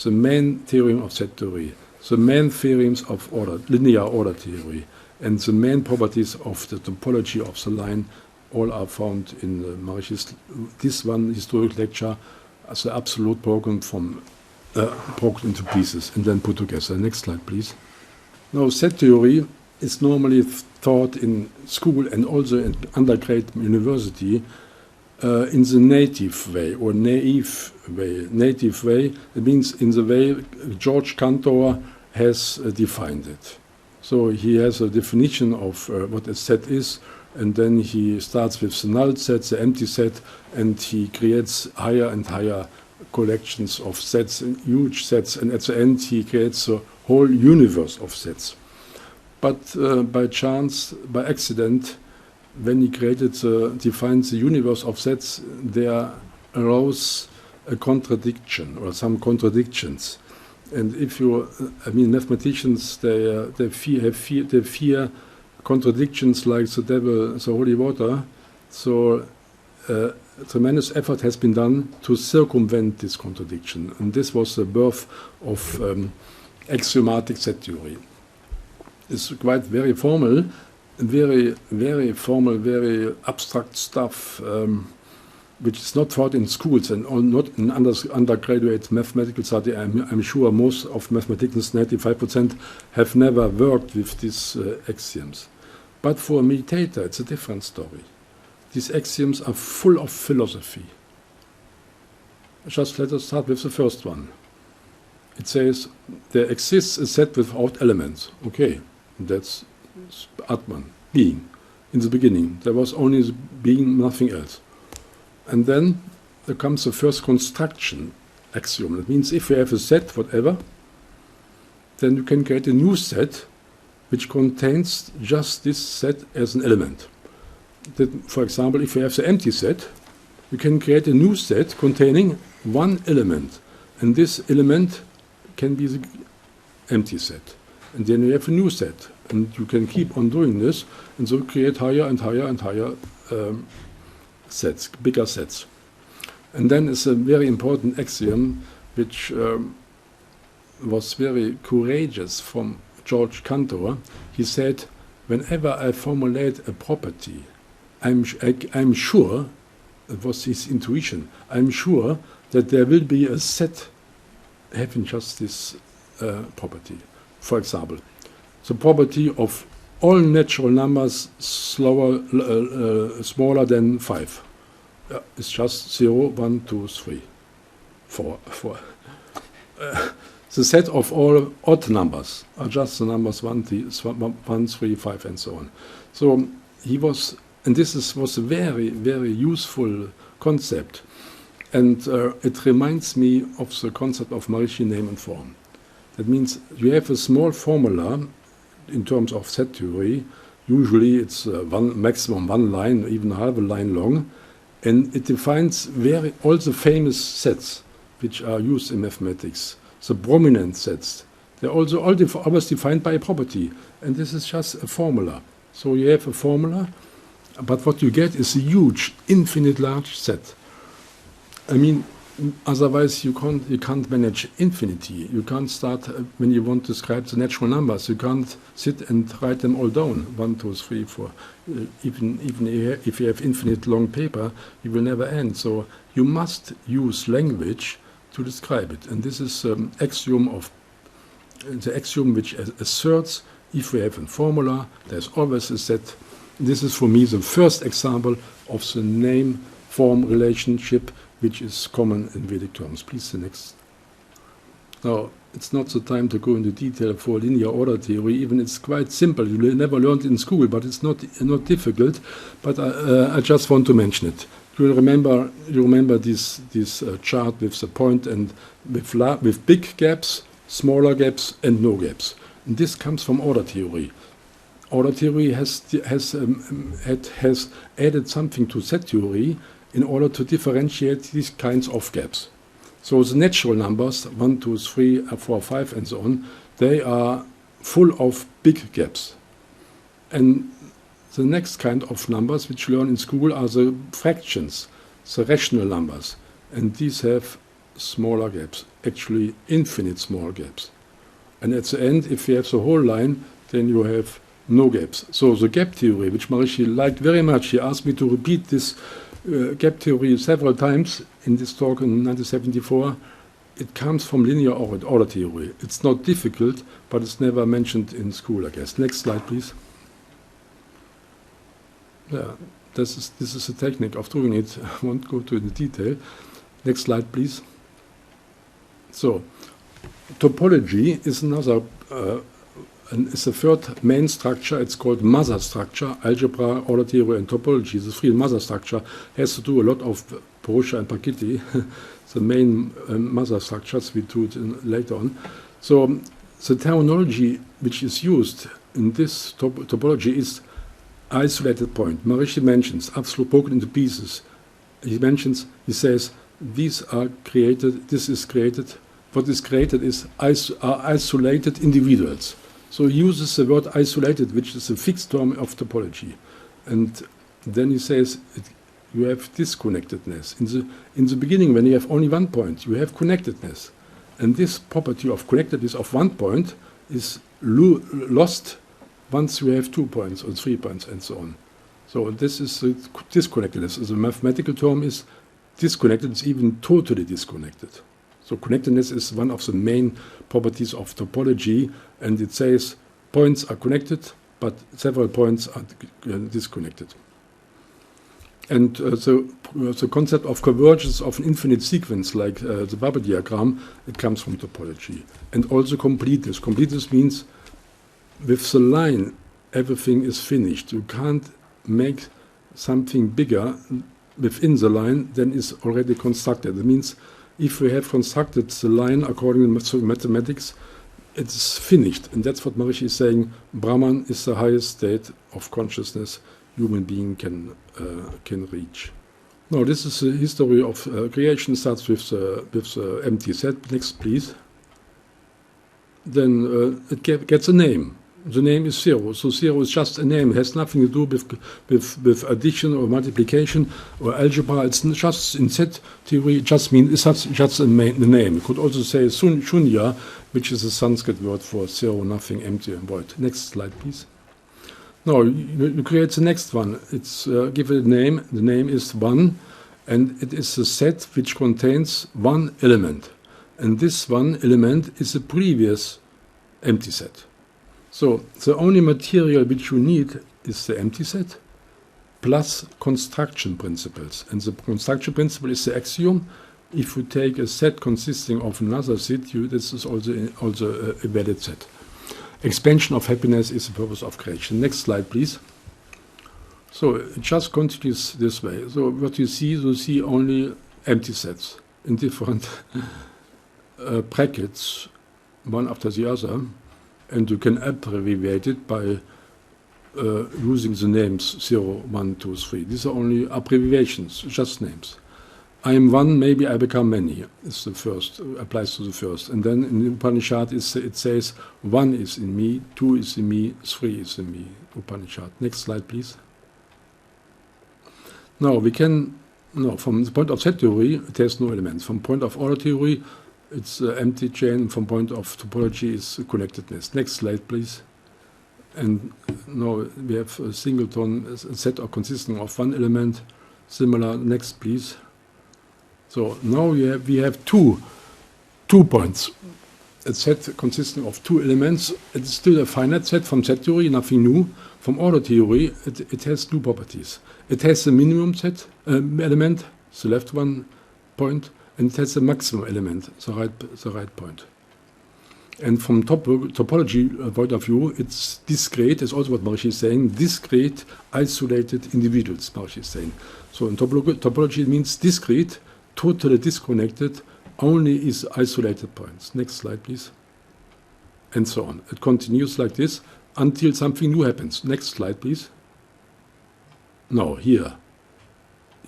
The main theorem of set theory, the main theorems of linear order theory, and the main properties of the topology of the line, all are found in Maharishi's this one historic lecture as an absolute broken into pieces and then put together. Next slide, please. Now, set theory is normally taught in school and also in undergrad university in the native way or naive way. Native way, it means in the way George Cantor has defined it. So he has a definition of what a set is, and then he starts with the null set, the empty set, and he creates higher and higher collections of sets, huge sets, and at the end he creates a whole universe of sets. But by chance, by accident, when he defined the universe of sets, there arose a contradiction or some contradictions. And if you, mathematicians, they fear contradictions like the devil, the holy water. So tremendous effort has been done to circumvent this contradiction. And this was the birth of axiomatic set theory. It's quite very formal, very formal, very abstract stuff, which is not taught in schools and not in undergraduate mathematical study. I'm sure most of mathematicians, 95%, have never worked with these axioms. But for a meditator, it's a different story. These axioms are full of philosophy. Just let us start with the first one. It says, there exists a set without elements. Okay, that's Atman, being. In the beginning, there was only the being, nothing else. And then there comes the first construction axiom. That means if you have a set, whatever, then you can create a new set which contains just this set as an element. That, for example, if you have the empty set, you can create a new set containing one element. And this element can be the empty set. And then you have a new set. And you can keep on doing this, and so create higher and higher and higher sets, bigger sets. And then is a very important axiom which was very courageous from George Cantor. He said, whenever I formulate a property, I'm sure, it was his intuition, I'm sure that there will be a set having just this property. For example, the property of all natural numbers smaller than 5. It's just 0, 1, 2, 3, 4. The set of all odd numbers are just the numbers 1, 3, 5, and so on. So he was, and this was a very, very useful concept. And it reminds me of the concept of Maharishi name and form. That means you have a small formula in terms of set theory. Usually it's maximum one line, even half a line long, and it defines all the famous sets which are used in mathematics, the prominent sets. They're also all always defined by a property, and this is just a formula. So you have a formula, but what you get is a huge, infinite large set. Otherwise you can't manage infinity. You can't start when you want to describe the natural numbers. You can't sit and write them all down. 1, 2, 3, 4. Even if you have infinite long paper, you will never end. So you must use language to describe it. And this is the axiom which asserts if we have a formula, there's always a set. This is for me the first example of the name-form relationship which is common in Vedic terms. Please, the next. Now, it's not the time to go into detail for linear order theory. Even it's quite simple. You never learned in school, but it's not difficult. But I just want to mention it. You remember this chart with the point and with big gaps, smaller gaps, and no gaps. And this comes from order theory. Order theory has added something to set theory in order to differentiate these kinds of gaps. So the natural numbers, 1, 2, 3, 4, 5, and so on, they are full of big gaps. And the next kind of numbers which you learn in school are the fractions, the rational numbers. And these have smaller gaps, actually infinite small gaps. And at the end, if you have the whole line, then you have no gaps. So the gap theory, which Maharishi liked very much, he asked me to repeat this gap theory several times in this talk in 1974. It comes from linear order theory. It's not difficult, but it's never mentioned in school, I guess. Next slide, please. Yeah, this is a technique of doing it. I won't go to the detail. Next slide, please. So, topology is another and it's the third main structure. It's called mother structure. Algebra, order theory, and topology. The three mother structure has to do a lot of Porosha and Pakiti, the main mother structures. We do it later on. So the terminology which is used in this topology is isolated point. Maharishi mentions absolute broken into pieces. He says, these are created, this is created, what is created are isolated individuals. So he uses the word isolated, which is a fixed term of topology. And then he says, you have disconnectedness. In the beginning, when you have only one point, you have connectedness. And this property of connectedness of one point is lost once you have 2 points or 3 points and so on. So this is disconnectedness. The mathematical term is disconnected. It's even totally disconnected. So connectedness is one of the main properties of topology, and it says points are connected, but several points are disconnected. And the concept of convergence of an infinite sequence, like the bubble diagram, it comes from topology. And also completeness. Completeness means with the line, everything is finished. You can't make something bigger within the line than is already constructed. It means if we have constructed the line according to mathematics, it's finished. And that's what Maharishi is saying. Brahman is the highest state of consciousness human being can reach. Now, this is the history of creation. Starts with the empty set. Next, please. Then it gets a name. The name is zero. So zero is just a name. It has nothing to do with addition or multiplication or algebra. It's just in set theory. It just means it's just a name. You could also say shunya, which is a Sanskrit word for zero, nothing, empty, and void. Next slide, please. Now you create the next one. It's give it a name. The name is one, and it is a set which contains one element, and this one element is a previous empty set. So the only material which you need is the empty set plus construction principles. And the construction principle is the axiom. If you take a set consisting of another set, this is also a valid set. Expansion of happiness is the purpose of creation. Next slide, please. So it just continues this way. So what you see only empty sets in different brackets, one after the other. And you can abbreviate it by using the names 0, 1, 2, 3. These are only abbreviations, just names. I am one, maybe I become many. It's the first, applies to the first. And then in the Upanishad it says 1 is in me, 2 is in me, 3 is in me. Upanishad. Next slide, please. Now we can, from the point of set theory, it has no elements. From point of order theory, it's empty chain. From point of topology is connectedness. Next slide, please. And now we have a singleton, a set consisting of one element. Similar. Next, please. So now we have two points. A set consisting of two elements. It's still a finite set from set theory, nothing new. From order theory, it has new properties. It has a minimum set element, the left one point, and it has a maximum element, the right point. And from topology point of view, it's discrete. It's also what Maharishi is saying. Discrete, isolated individuals, Maharishi is saying. So in topology, it means discrete, totally disconnected, only is isolated points. Next slide, please. And so on. It continues like this until something new happens. Next slide, please. Now, here.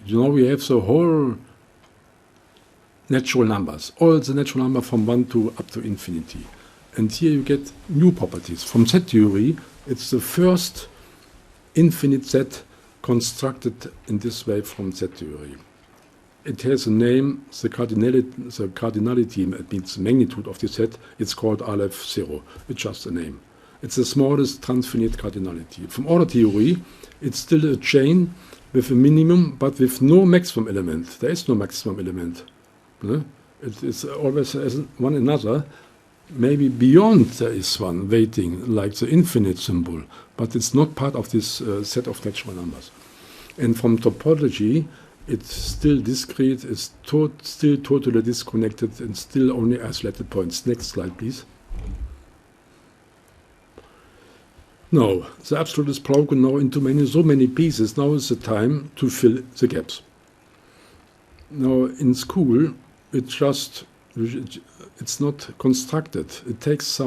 We have the whole natural numbers, all the natural numbers from 1 to up to infinity. And here you get new properties. From set theory, it's the first infinite set constructed in this way from set theory. It has a name, the cardinality, it means the magnitude of the set. It's called Aleph 0. It's just a name. It's the smallest transfinite cardinality. From order theory, it's still a chain with a minimum, but with no maximum element. There is no maximum element. It is always as one another. Maybe beyond there is one waiting, like the infinite symbol, but it's not part of this set of natural numbers. And from topology, it's still discrete, it's still totally disconnected, and still only isolated points. Next slide, please. Now, the absolute is broken now into so many pieces. Now is the time to fill the gaps. Now, in school, it's not constructed. It takes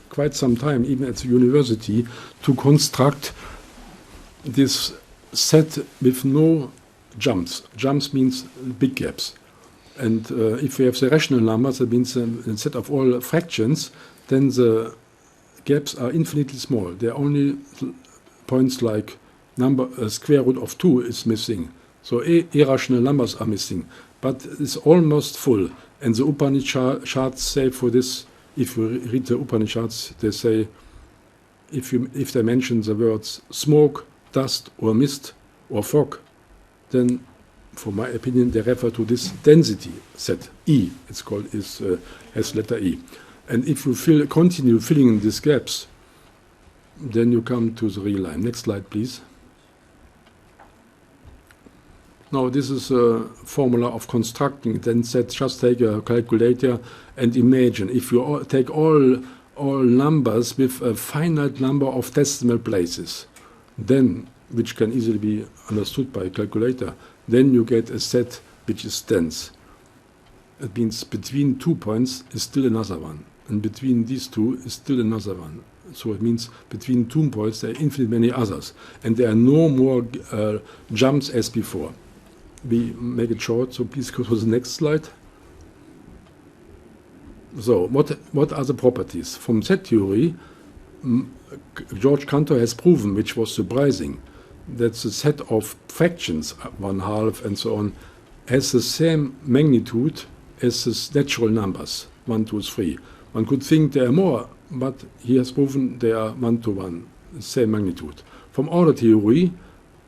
quite some time, even at the university, to construct this set with no jumps. Jumps means big gaps. And if we have the rational numbers, that means a set of all fractions, then the gaps are infinitely small. There are only points like square root of 2 is missing. So irrational numbers are missing. But it's almost full. And the Upanishads say for this, if you read the Upanishads, they say, if they mention the words smoke, dust, or mist, or fog, then, for my opinion, they refer to this density set, E. It's called, has letter E. And if you continue filling in these gaps, then you come to the real line. Next slide, please. Now, this is a formula of constructing. Then said, just take a calculator and imagine if you take all numbers with a finite number of decimal places, then, which can easily be understood by a calculator, then you get a set which is dense. It means between 2 points is still another one, and between these two is still another one. So it means between 2 points there are infinitely many others, and there are no more jumps as before. We make it short, so please go to the next slide. So what are the properties? From set theory, George Cantor has proven, which was surprising, that the set of fractions, 1/2 and so on, has the same magnitude as the natural numbers, 1, 2, 3. One could think there are more, but he has proven they are 1 to 1, the same magnitude. From order theory,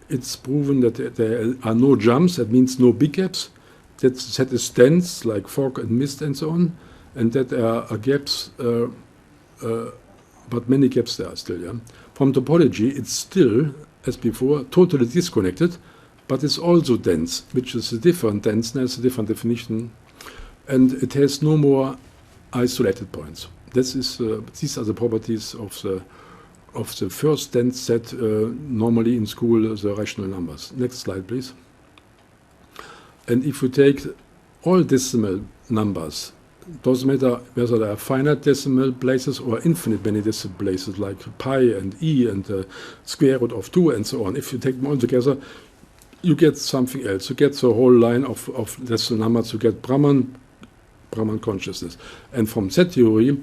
it's proven that there are no jumps, that means no big gaps, that the set is dense, like fog and mist and so on, and that there are gaps, but many gaps there are still. Yeah? From topology, it's still, as before, totally disconnected, but it's also dense, which is a different denseness, a different definition, and it has no more isolated points. These are the properties of the first dense set, normally in school, the rational numbers. Next slide, please. And if you take all decimal numbers, doesn't matter whether there are finite decimal places or infinite many decimal places, like pi and e and square root of 2 and so on. If you take them all together, you get something else. You get the whole line of decimal numbers. You get Brahman consciousness. And from set theory,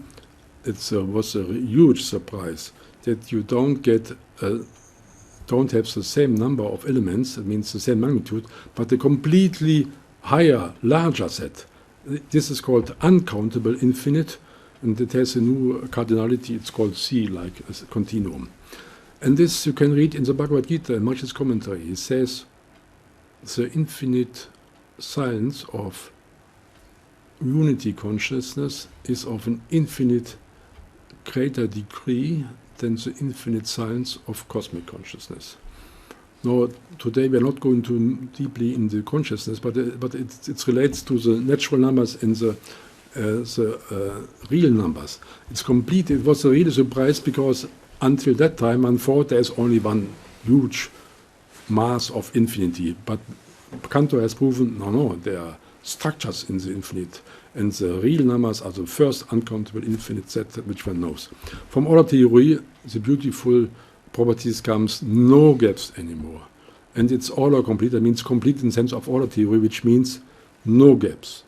it was a huge surprise that you don't have the same number of elements, it means the same magnitude, but a completely higher, larger set. This is called uncountable infinite, and it has a new cardinality, it's called C, like a continuum. And this you can read in the Bhagavad Gita, in Mahari's commentary. He says, the infinite science of unity consciousness is of an infinite greater degree than the infinite science of cosmic consciousness. Now, today we are not going too deeply in the consciousness, but it relates to the natural numbers and the real numbers. It's complete. It was a real surprise because until that time one thought there is only one huge mass of infinity. But Cantor has proven, no, there are structures in the infinite. And the real numbers are the first uncountable infinite set which one knows. From order theory, the beautiful properties comes no gaps anymore. And it's order complete. That means complete in the sense of order theory, which means no gaps.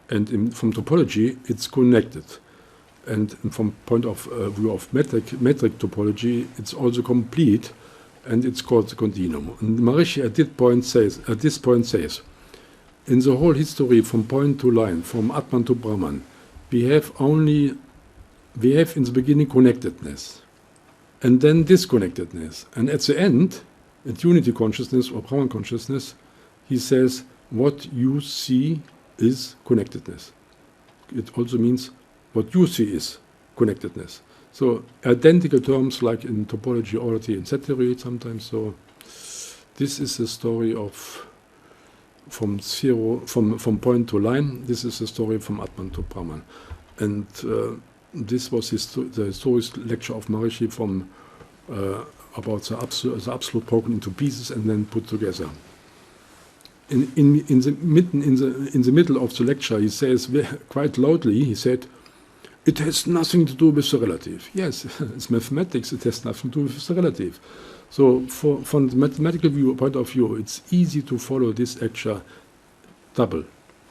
And from topology, it's connected. And from point of view of metric topology, it's also complete, and it's called the continuum. And Maharishi at this point says, in the whole history from point to line, from Atman to Brahman, we have in the beginning connectedness, and then disconnectedness. And at the end, at unity consciousness or Brahman consciousness, he says, what you see is connectedness. It also means what you see is connectedness. So identical terms like in topology, order, and set theory sometimes. So this is the story of from point to line. This is the story from Atman to Brahman. And this was the historic lecture of Maharishi from about the absolute broken into pieces and then put together. In the middle of the lecture, he says quite loudly, he said, "It has nothing to do with the relative." Yes, it's mathematics, it has nothing to do with the relative. So from the mathematical point of view, it's easy to follow this lecture double.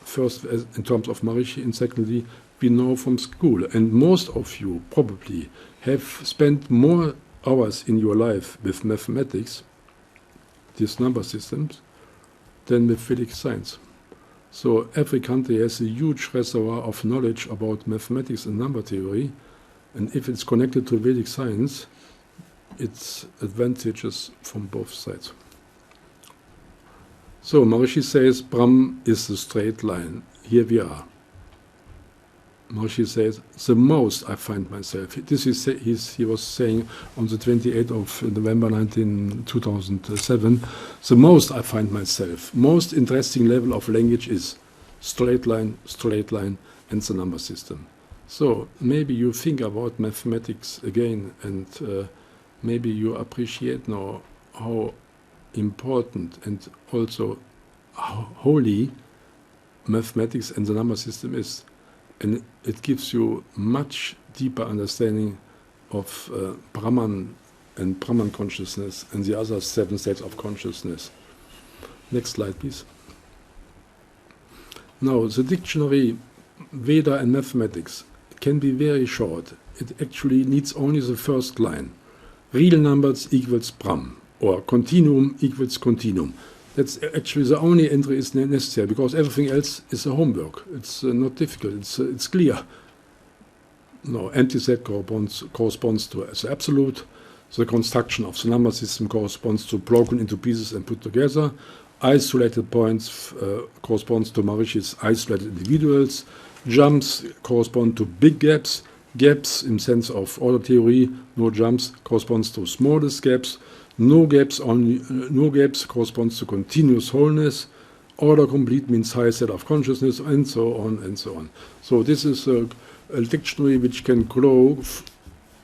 First, in terms of Maharishi, and secondly, we know from school. And most of you probably have spent more hours in your life with mathematics, these number systems, than with Vedic science. So every country has a huge reservoir of knowledge about mathematics and number theory, and if it's connected to Vedic science, it's advantages from both sides. So Maharishi says Brahm is a straight line. Here we are. Maharishi says, the most I find myself. This is he was saying on the 28th of November 2007. The most I find myself, most interesting level of language is straight line, and the number system. So maybe you think about mathematics again, and maybe you appreciate now how important and also how holy mathematics and the number system is. And it gives you much deeper understanding of Brahman and Brahman consciousness and the other 7 states of consciousness. Next slide, please. Now, the dictionary Veda and mathematics can be very short. It actually needs only the first line. Real numbers equals Brahm, or continuum equals continuum. That's actually the only entry is necessary, because everything else is a homework. It's not difficult, it's clear. No, empty set corresponds to the absolute. The construction of the number system corresponds to broken into pieces and put together. Isolated points corresponds to Maharishi's isolated individuals. Jumps correspond to big gaps. Gaps in sense of order theory, no jumps, corresponds to smallest gaps. No gaps corresponds to continuous wholeness. Order complete means high set of consciousness, and so on and so on. So this is a dictionary which can grow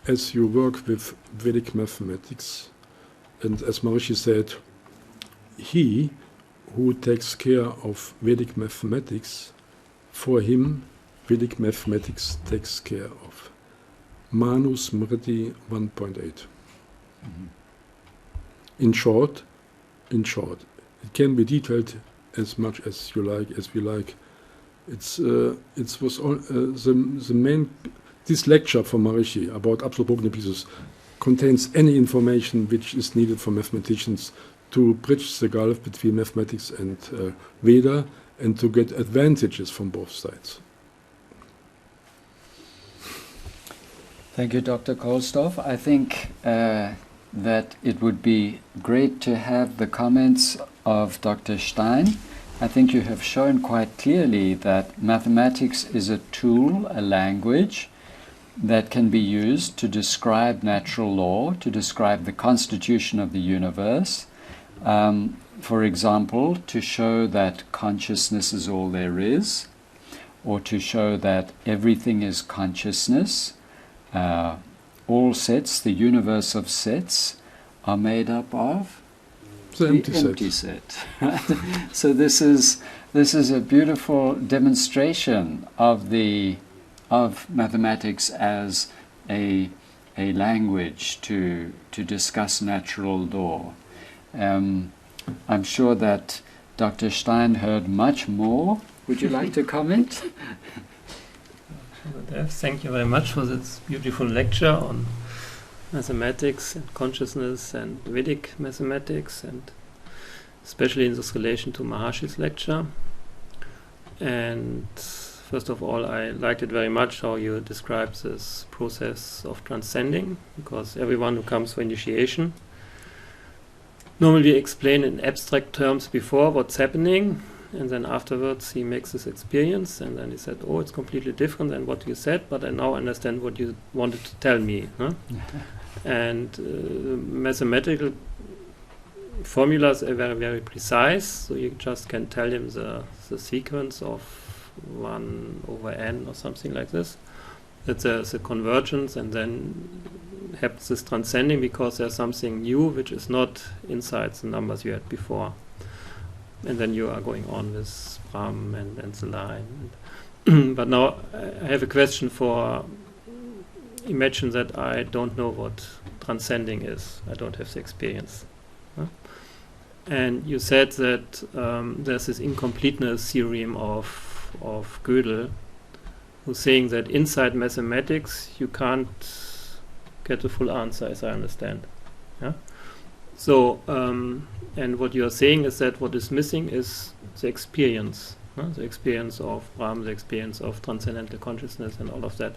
as you work with Vedic mathematics. And as Maharishi said, he who takes care of Vedic mathematics, for him Vedic mathematics takes care of. Manu Smriti 1.8. Mm-hmm. In short, it can be detailed as much as you like, as we like. It was all, the main. This lecture from Maharishi about absolute broken pieces contains any information which is needed for mathematicians to bridge the gulf between mathematics and Veda, and to get advantages from both sides. Thank you, Dr. Kolsdorf. I think that it would be great to have the comments of Dr. Stein. I think you have shown quite clearly that mathematics is a tool, a language, that can be used to describe natural law, to describe the constitution of the universe. For example, to show that consciousness is all there is, or to show that everything is consciousness. All sets, the universe of sets, are made up of the empty set. So this is a beautiful demonstration of mathematics as a language to discuss natural law. I'm sure that Dr. Stein heard much more. Would you like to comment? Thank you very much for this beautiful lecture on mathematics and consciousness and Vedic mathematics, and especially in this relation to Maharishi's lecture. And first of all, I liked it very much how you described this process of transcending, because everyone who comes for initiation normally explain in abstract terms before what's happening, and then afterwards he makes this experience, and then he said, oh, it's completely different than what you said, but I now understand what you wanted to tell me. Huh? And mathematical formulas are very, very precise, so you just can tell him the sequence of 1 over n or something like this. that there's a convergence, and then happens this transcending because there's something new which is not inside the numbers you had before. And then you are going on with Brahm and the line. But now I have a question for, imagine that I don't know what transcending is. I don't have the experience. And you said that there's this incompleteness theorem of Gödel, who's saying that inside mathematics you can't get a full answer, as I understand. Yeah? So, and what you are saying is that what is missing is the experience. The experience of Brahm, the experience of transcendental consciousness and all of that.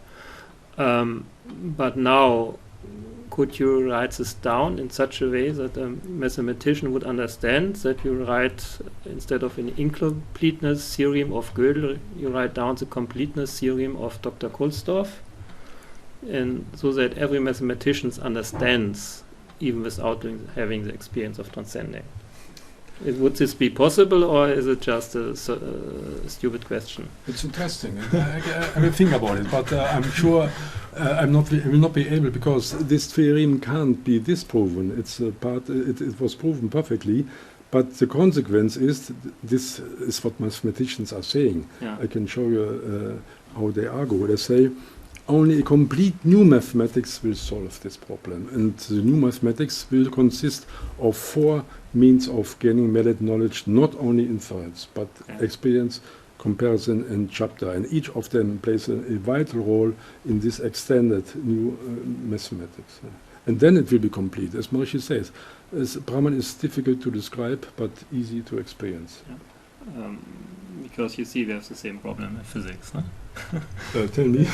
But now, could you write this down in such a way that a mathematician would understand that you write, instead of an incompleteness theorem of Gödel, you write down the completeness theorem of Dr. Kolsdorf, and so that every mathematician understands, even without having the experience of transcending? Would this be possible, or is it just a stupid question? It's interesting. I will think about it, but I'm sure I will not be able, because this theorem can't be disproven. It's a part. It was proven perfectly, but the consequence is this is what mathematicians are saying. Yeah. I can show you how they argue. They say only a complete new mathematics will solve this problem, and the new mathematics will consist of 4 means of gaining method knowledge, not only inference, but experience, comparison, and chapter. And each of them plays a vital role in this extended new mathematics. And then it will be complete, as Maharishi says. Brahman is difficult to describe, but easy to experience. Yeah. Because you see we have the same problem in physics, no? Tell me.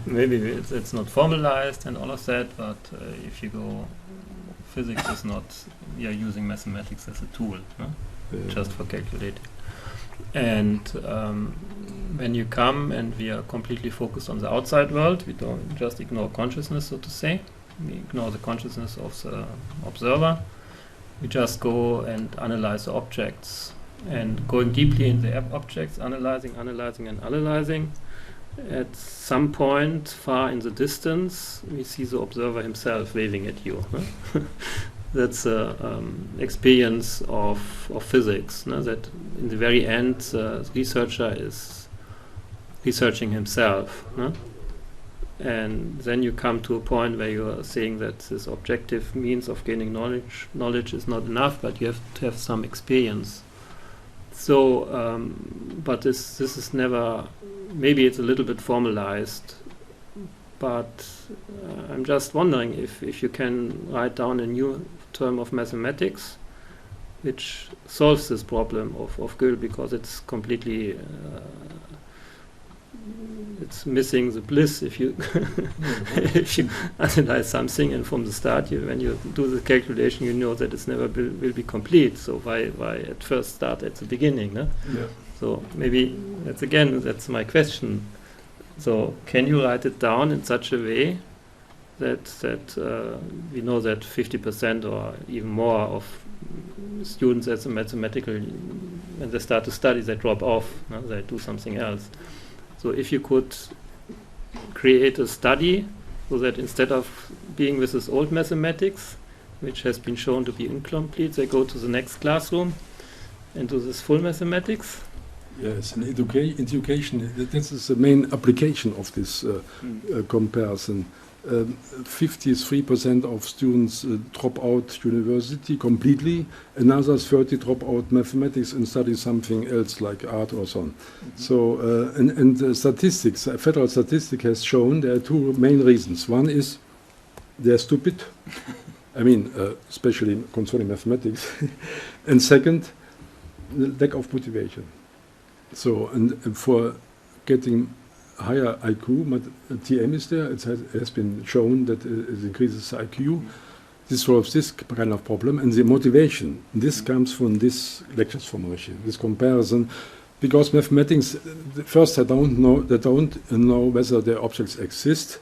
Maybe it's not formalized and all of that, but if you go, physics is not, we are using mathematics as a tool, no? Just for calculating. And when you come and we are completely focused on the outside world, we don't just ignore consciousness, so to say. We ignore the consciousness of the observer. We just go and analyze the objects. And going deeply in the objects, analyzing, at some point far in the distance, we see the observer himself waving at you. That's an experience of physics, that in the very end the researcher is researching himself. And then you come to a point where you are saying that this objective means of gaining knowledge is not enough, but you have to have some experience. So, but this is never, maybe it's a little bit formalized, but I'm just wondering if you can write down a new term of mathematics which solves this problem of Gödel, because it's completely, it's missing the bliss if you if you analyze something and from the start, when you do the calculation, you know that it's never will be complete. So why at first start at the beginning? No? Yeah. So maybe that's my question. So can you write it down in such a way that we know that 50% or even more of students as a mathematical, when they start to study, they drop off, no? They do something else. So if you could create a study so that instead of being with this old mathematics, which has been shown to be incomplete, they go to the next classroom and do this full mathematics. Yes, in education, this is the main application of this comparison. 53% of students drop out university completely, another 30 drop out mathematics and study something else like art or so on. So, and statistics, federal statistic has shown there are 2 main reasons. One is they're stupid, I mean, especially concerning mathematics, and second, the lack of motivation. So, and for getting higher IQ, TM is there. It has been shown that it increases IQ. This solves this kind of problem, and the motivation. This comes from this lectures from Maharishi, this comparison, because mathematics first they don't know whether the objects exist,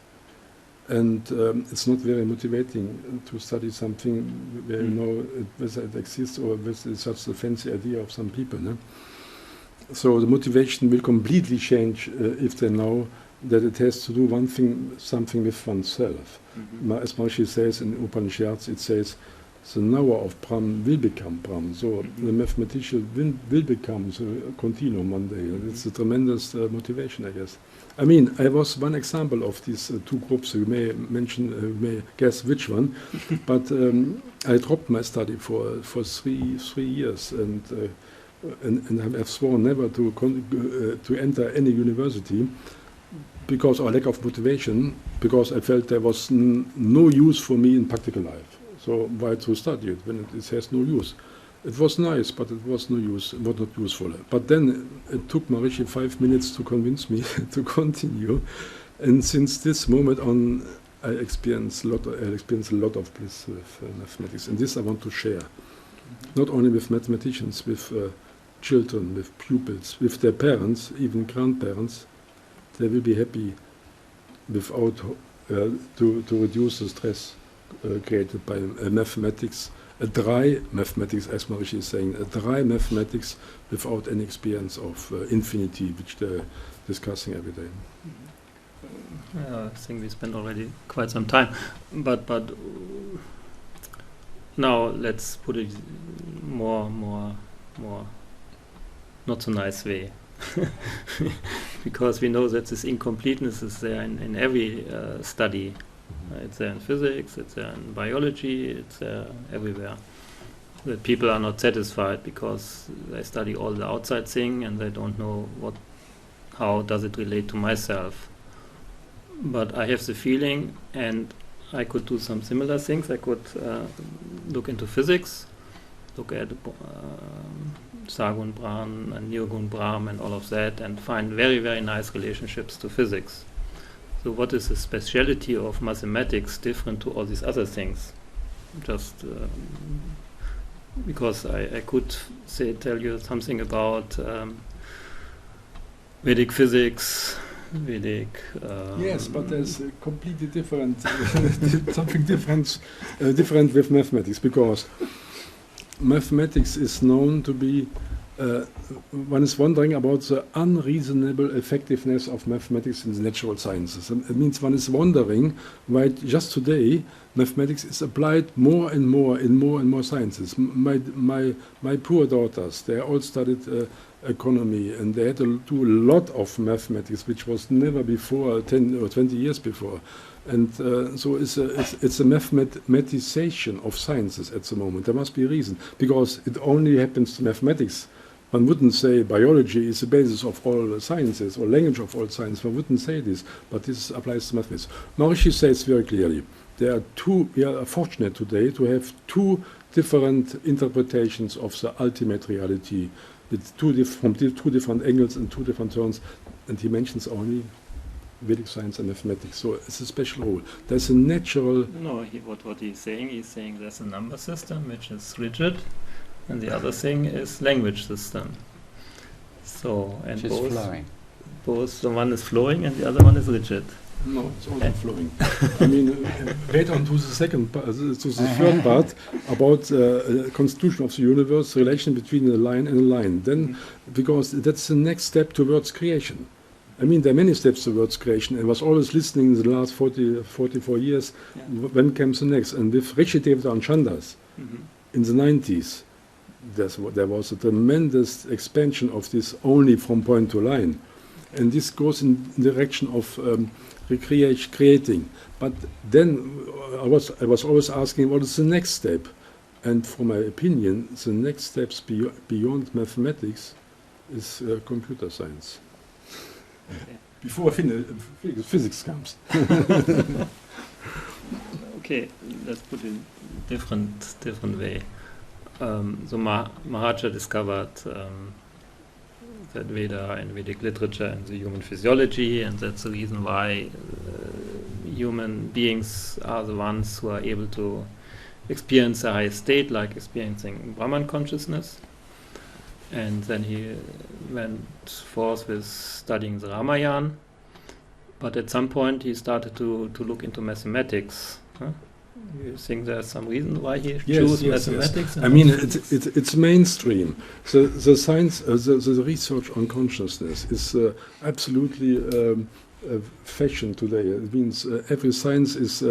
and it's not very motivating to study something where you know whether it exists or whether it's such a fancy idea of some people. No? So the motivation will completely change if they know that it has to do something with oneself. As Maharishi says in Upanishads, it says, the knower of Brahm will become Brahm. So the mathematician will become the continuum one day. And it's a tremendous motivation, I guess. I mean, I was one example of these two groups. You may may guess which one. But I dropped my study for 3 years, and I have sworn never to enter any university because of lack of motivation, because I felt there was no use for me in practical life. So why to study it when it has no use? It was nice, but it was no use, was not useful. But then it took Maharishi 5 minutes to convince me to continue, and since this moment on, I experience a lot of bliss with mathematics, and this I want to share, not only with mathematicians, with children, with pupils, with their parents, even grandparents. They will be happy without to reduce the stress created by mathematics, a dry mathematics, as Maharishi is saying, a dry mathematics without any experience of infinity, which they're discussing every day. I think we spent already quite some time, but now let's put it more not so nice way. Because we know that this incompleteness is there in every study. It's there in physics, it's there in biology, it's there everywhere. That people are not satisfied because they study all the outside thing and they don't know how does it relate to myself. But I have the feeling, and I could do some similar things. I could look into physics, look at Sagun Brahm and Nirgun Brahm and all of that, and find very, very nice relationships to physics. So what is the speciality of mathematics different to all these other things? Just because I could tell you something about Vedic physics, Vedic... yes, but there's a completely different, something different with mathematics, because mathematics is known to be, one is wondering about the unreasonable effectiveness of mathematics in the natural sciences. And it means one is wondering why just today mathematics is applied more and more in more and more sciences. My poor daughters, they all studied economy, and they had to do a lot of mathematics, which was never before, 10 or 20 years before. And so it's a mathematization of sciences at the moment. There must be a reason, because it only happens to mathematics. One wouldn't say biology is the basis of all sciences or language of all science. One wouldn't say this, but this applies to mathematics. Maharishi says very clearly, we are fortunate today to have two different interpretations of the ultimate reality with from two different angles and two different turns, and he mentions only Vedic science and mathematics. So it's a special role. There's a natural... No, what he's saying there's a number system which is rigid, and the other thing is language system. So, and which is flowing. Both, the one is flowing and the other one is rigid. No, it's also flowing. I mean, wait on to the second part, to the third part about constitution of the universe, relation between a line and a line. Then, because that's the next step towards creation. I mean, there are many steps towards creation. I was always listening in the last 44 years, when comes the next. And with Rishi Devata and Chandas, in the 90s, there was a tremendous expansion of this only from point to line. And this goes in the direction of creating. But then I was always asking, what is the next step? And for my opinion, the next steps beyond mathematics is computer science. Okay. Before physics comes. Okay, let's put it in different way. So Maharaja discovered that Veda and Vedic literature and the human physiology, and that's the reason why human beings are the ones who are able to experience the highest state, like experiencing Brahman consciousness. And then he went forth with studying the Ramayana, but at some point he started to look into mathematics. Huh? You think there's some reason why he chose mathematics? Yes. I mean, it's mainstream. The science, the research on consciousness is absolutely fashion today. It means every science is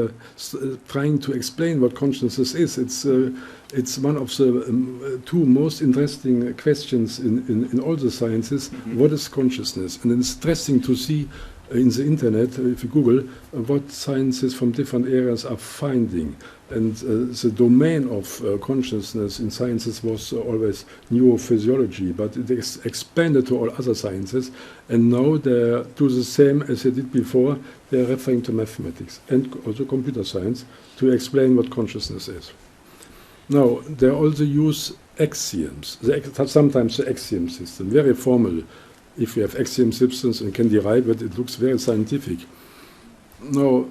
trying to explain what consciousness is. It's one of the two most interesting questions in all the sciences. Mm-hmm. What is consciousness? And it's interesting to see in the internet, if you Google, what sciences from different areas are finding. And the domain of consciousness in sciences was always neurophysiology, but it is expanded to all other sciences, and now they do the same as they did before. They are referring to mathematics and also computer science to explain what consciousness is. Now, they also use axioms, sometimes the axiom system, very formal. If you have axiom systems and can derive it, it looks very scientific. Now,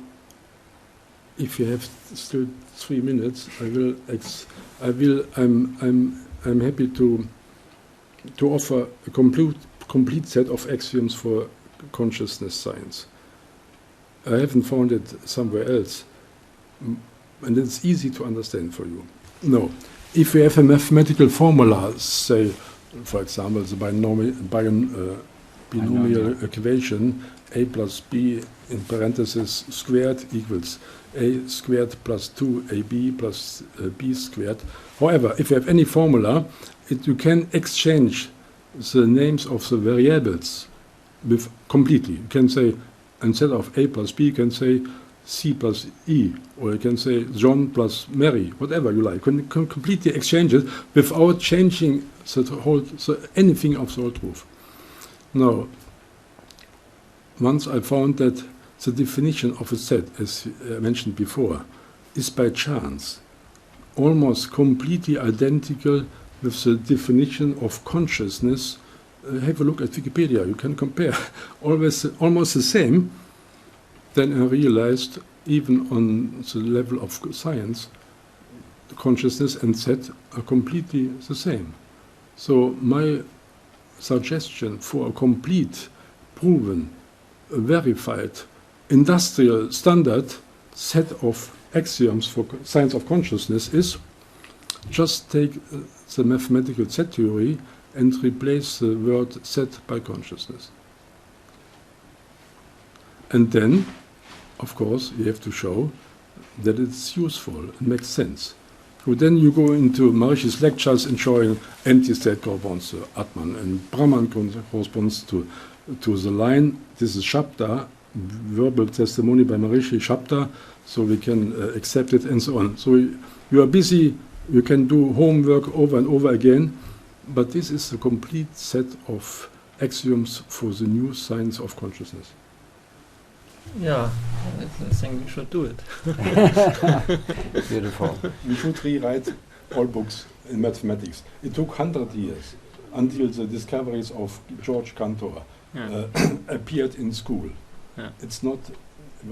if you have still 3 minutes, I'm happy to offer a complete set of axioms for consciousness science. I haven't found it somewhere else, and it's easy to understand for you. No, if you have a mathematical formula, say, for example, the binomial equation a plus b in parentheses squared equals a squared plus 2ab plus b squared. However, if you have any formula, you can exchange the names of the variables with completely. You can say, instead of a plus b, you can say C plus E, or you can say John plus Mary, whatever you like. You can completely exchange it without changing anything of the whole truth. Now, once I found that the definition of a set, as I mentioned before, is by chance almost completely identical with the definition of consciousness. Have a look at Wikipedia, you can compare. Almost the same. Then I realized, even on the level of science, consciousness and set are completely the same. So my suggestion for a complete, proven, verified, industrial standard set of axioms for science of consciousness is just take the mathematical set theory and replace the word set by consciousness. And then, of course, you have to show that it's useful and makes sense. So then you go into Maharishi's lectures and showing anti-state corresponds to Atman and Brahman corresponds to the line. This is Shabda, verbal testimony by Maharishi, Shabda, so we can accept it and so on. So you are busy, you can do homework over and over again, but this is a complete set of axioms for the new science of consciousness. Yeah, I think we should do it. Beautiful. We should rewrite all books in mathematics. It took 100 years until the discoveries of George Cantor appeared in school. Yeah. It's not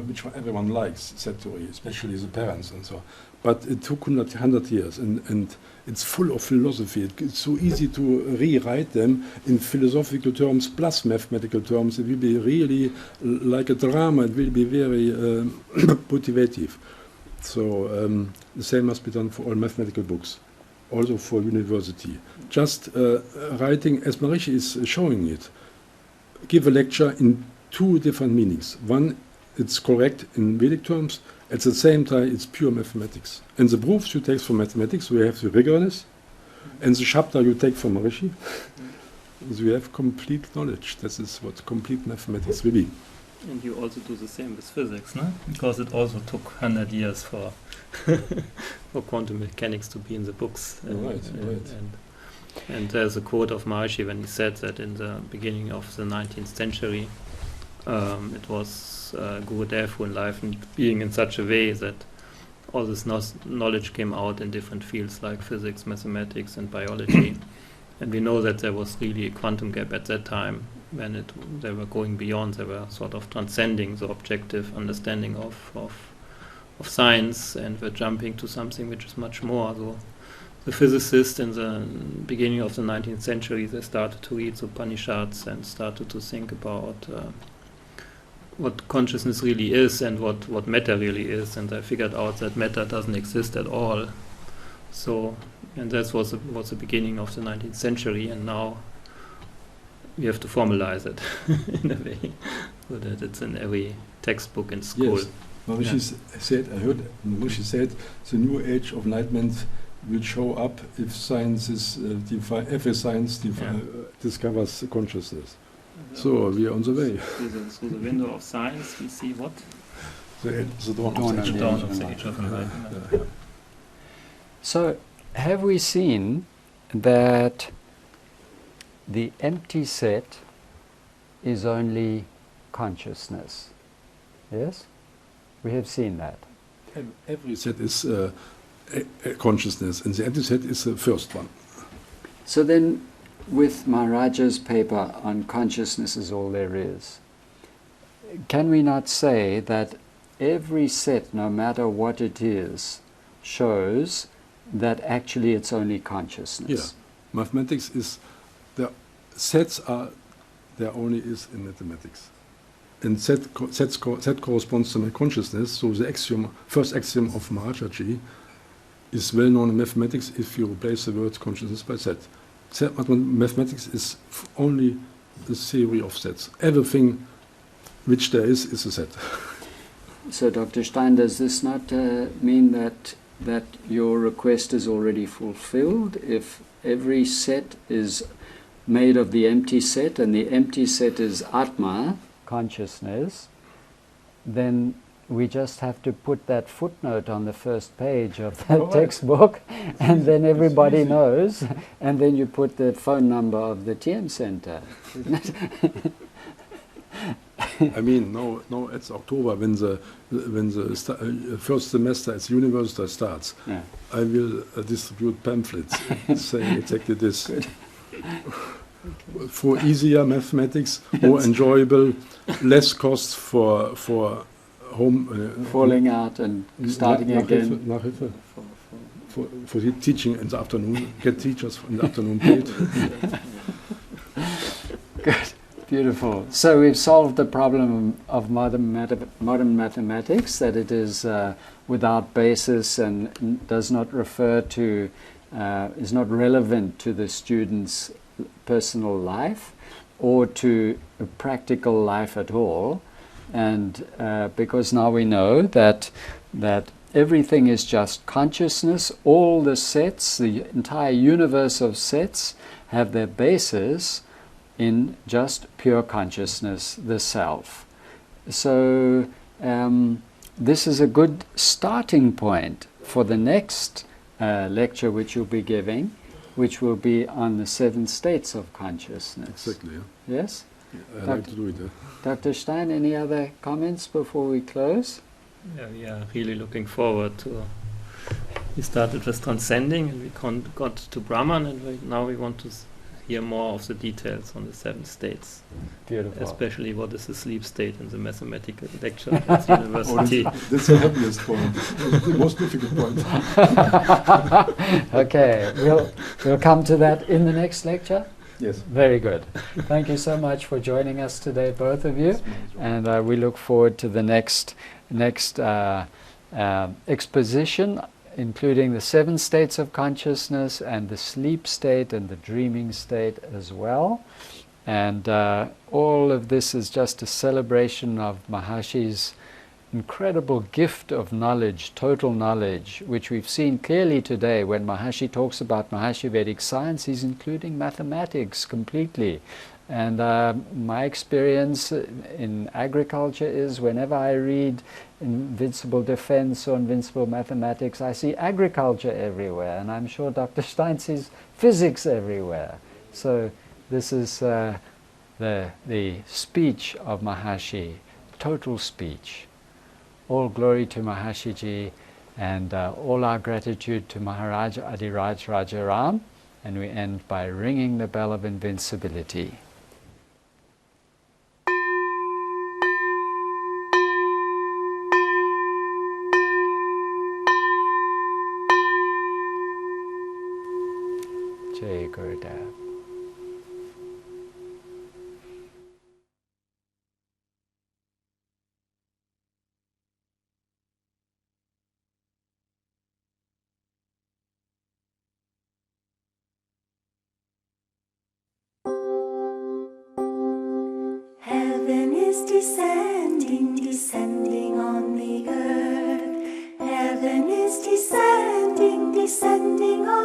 which everyone likes, set theory, especially the parents and so on. But it took 100 years, and it's full of philosophy. It's so easy to rewrite them in philosophical terms plus mathematical terms. It will be really like a drama. It will be very motivative. So the same must be done for all mathematical books, also for university. Just writing, as Maharishi is showing it, give a lecture in two different meanings. One, it's correct in Vedic terms. At the same time, it's pure mathematics. And the proofs you take from mathematics, we have the rigorous, and the Shabda you take from Maharishi. So you have complete knowledge. This is what complete mathematics will be. And you also do the same with physics, no? Because it also took 100 years for for quantum mechanics to be in the books. And there's a quote of Maharishi when he said that in the beginning of the 19th century, it was Gurudev who enlivened being in such a way that all this knowledge came out in different fields like physics, mathematics, and biology. And we know that there was really a quantum gap at that time when they were going beyond, they were sort of transcending the objective understanding of science and were jumping to something which is much more. So the physicists in the beginning of the 19th century, they started to read the Upanishads and started to think about what consciousness really is and what matter really is, and I figured out that matter doesn't exist at all. So, and that was the beginning of the 19th century, and now we have to formalize it in a way. so that it's in every textbook in school. Yes. Maharishi said, I heard Maharishi said, the new age of enlightenment will show up if science is every science discovers consciousness. So we are on the way. Through the window of science, we see what? The dawn The of dawn of the age of enlightenment. So, have we seen that the empty set is only consciousness? Yes? We have seen that. Every set is a consciousness, and the empty set is the first one. So then, with Maharaja's paper on consciousness is all there is, can we not say that every set, no matter what it is, shows that actually it's only consciousness? Yeah. Mathematics is, the sets are, there only is in mathematics. And set corresponds to my consciousness, so the first axiom of Maharaji is well known in mathematics if you replace the word consciousness by set. Mathematics is only the theory of sets. Everything which there is a set. So, Dr. Stein, does this not mean that your request is already fulfilled? If every set is made of the empty set, and the empty set is Atma, consciousness, then we just have to put that footnote on the first page of the textbook, and then everybody knows, and then you put the phone number of the TM Center. I mean, no, it's October when the first semester at university starts. Yeah. I will distribute pamphlets saying exactly this. Good. For easier mathematics, more enjoyable, less costs for home falling out and starting again. Nachhilfe. For the teaching in the afternoon, get teachers in the afternoon paid. Good. Beautiful. So we've solved the problem of modern mathematics, that it is without basis and does not refer to, is not relevant to the student's personal life or to a practical life at all. And because now we know that everything is just consciousness, all the sets, the entire universe of sets have their basis in just pure consciousness, the self. So this is a good starting point for the next lecture which you'll be giving, which will be on the 7 states of consciousness. Exactly. Yeah. Yes? I like to do it. Dr. Stein, any other comments before we close? Yeah, we are really looking forward to. We started with transcending, and we got to Brahman, and now we want to hear more of the details on the 7 states. Beautiful. Especially what is the sleep state in the mathematical lecture at university. That's the happiest point. The most difficult point. Okay, we'll come to that in the next lecture. Yes. Very good. Thank you so much for joining us today, both of you. And we look forward to the next exposition, including the 7 states of consciousness and the sleep state and the dreaming state as well. And all of this is just a celebration of Mahashi's incredible gift of knowledge, total knowledge, which we've seen clearly today. When Maharshi talks about Maharshi Vedic science, he's including mathematics completely. And my experience in agriculture is whenever I read Invincible Defense or Invincible Mathematics, I see agriculture everywhere, and I'm sure Dr. Stein sees physics everywhere. So this is the speech of Maharshi, total speech. All glory to Maharshi Ji, and all our gratitude to Maharaj Adhiraj Rajaram. And we end by ringing the bell of invincibility. Jai Gurudev. Heaven is descending. descending, descending on the earth. Heaven is descending, descending on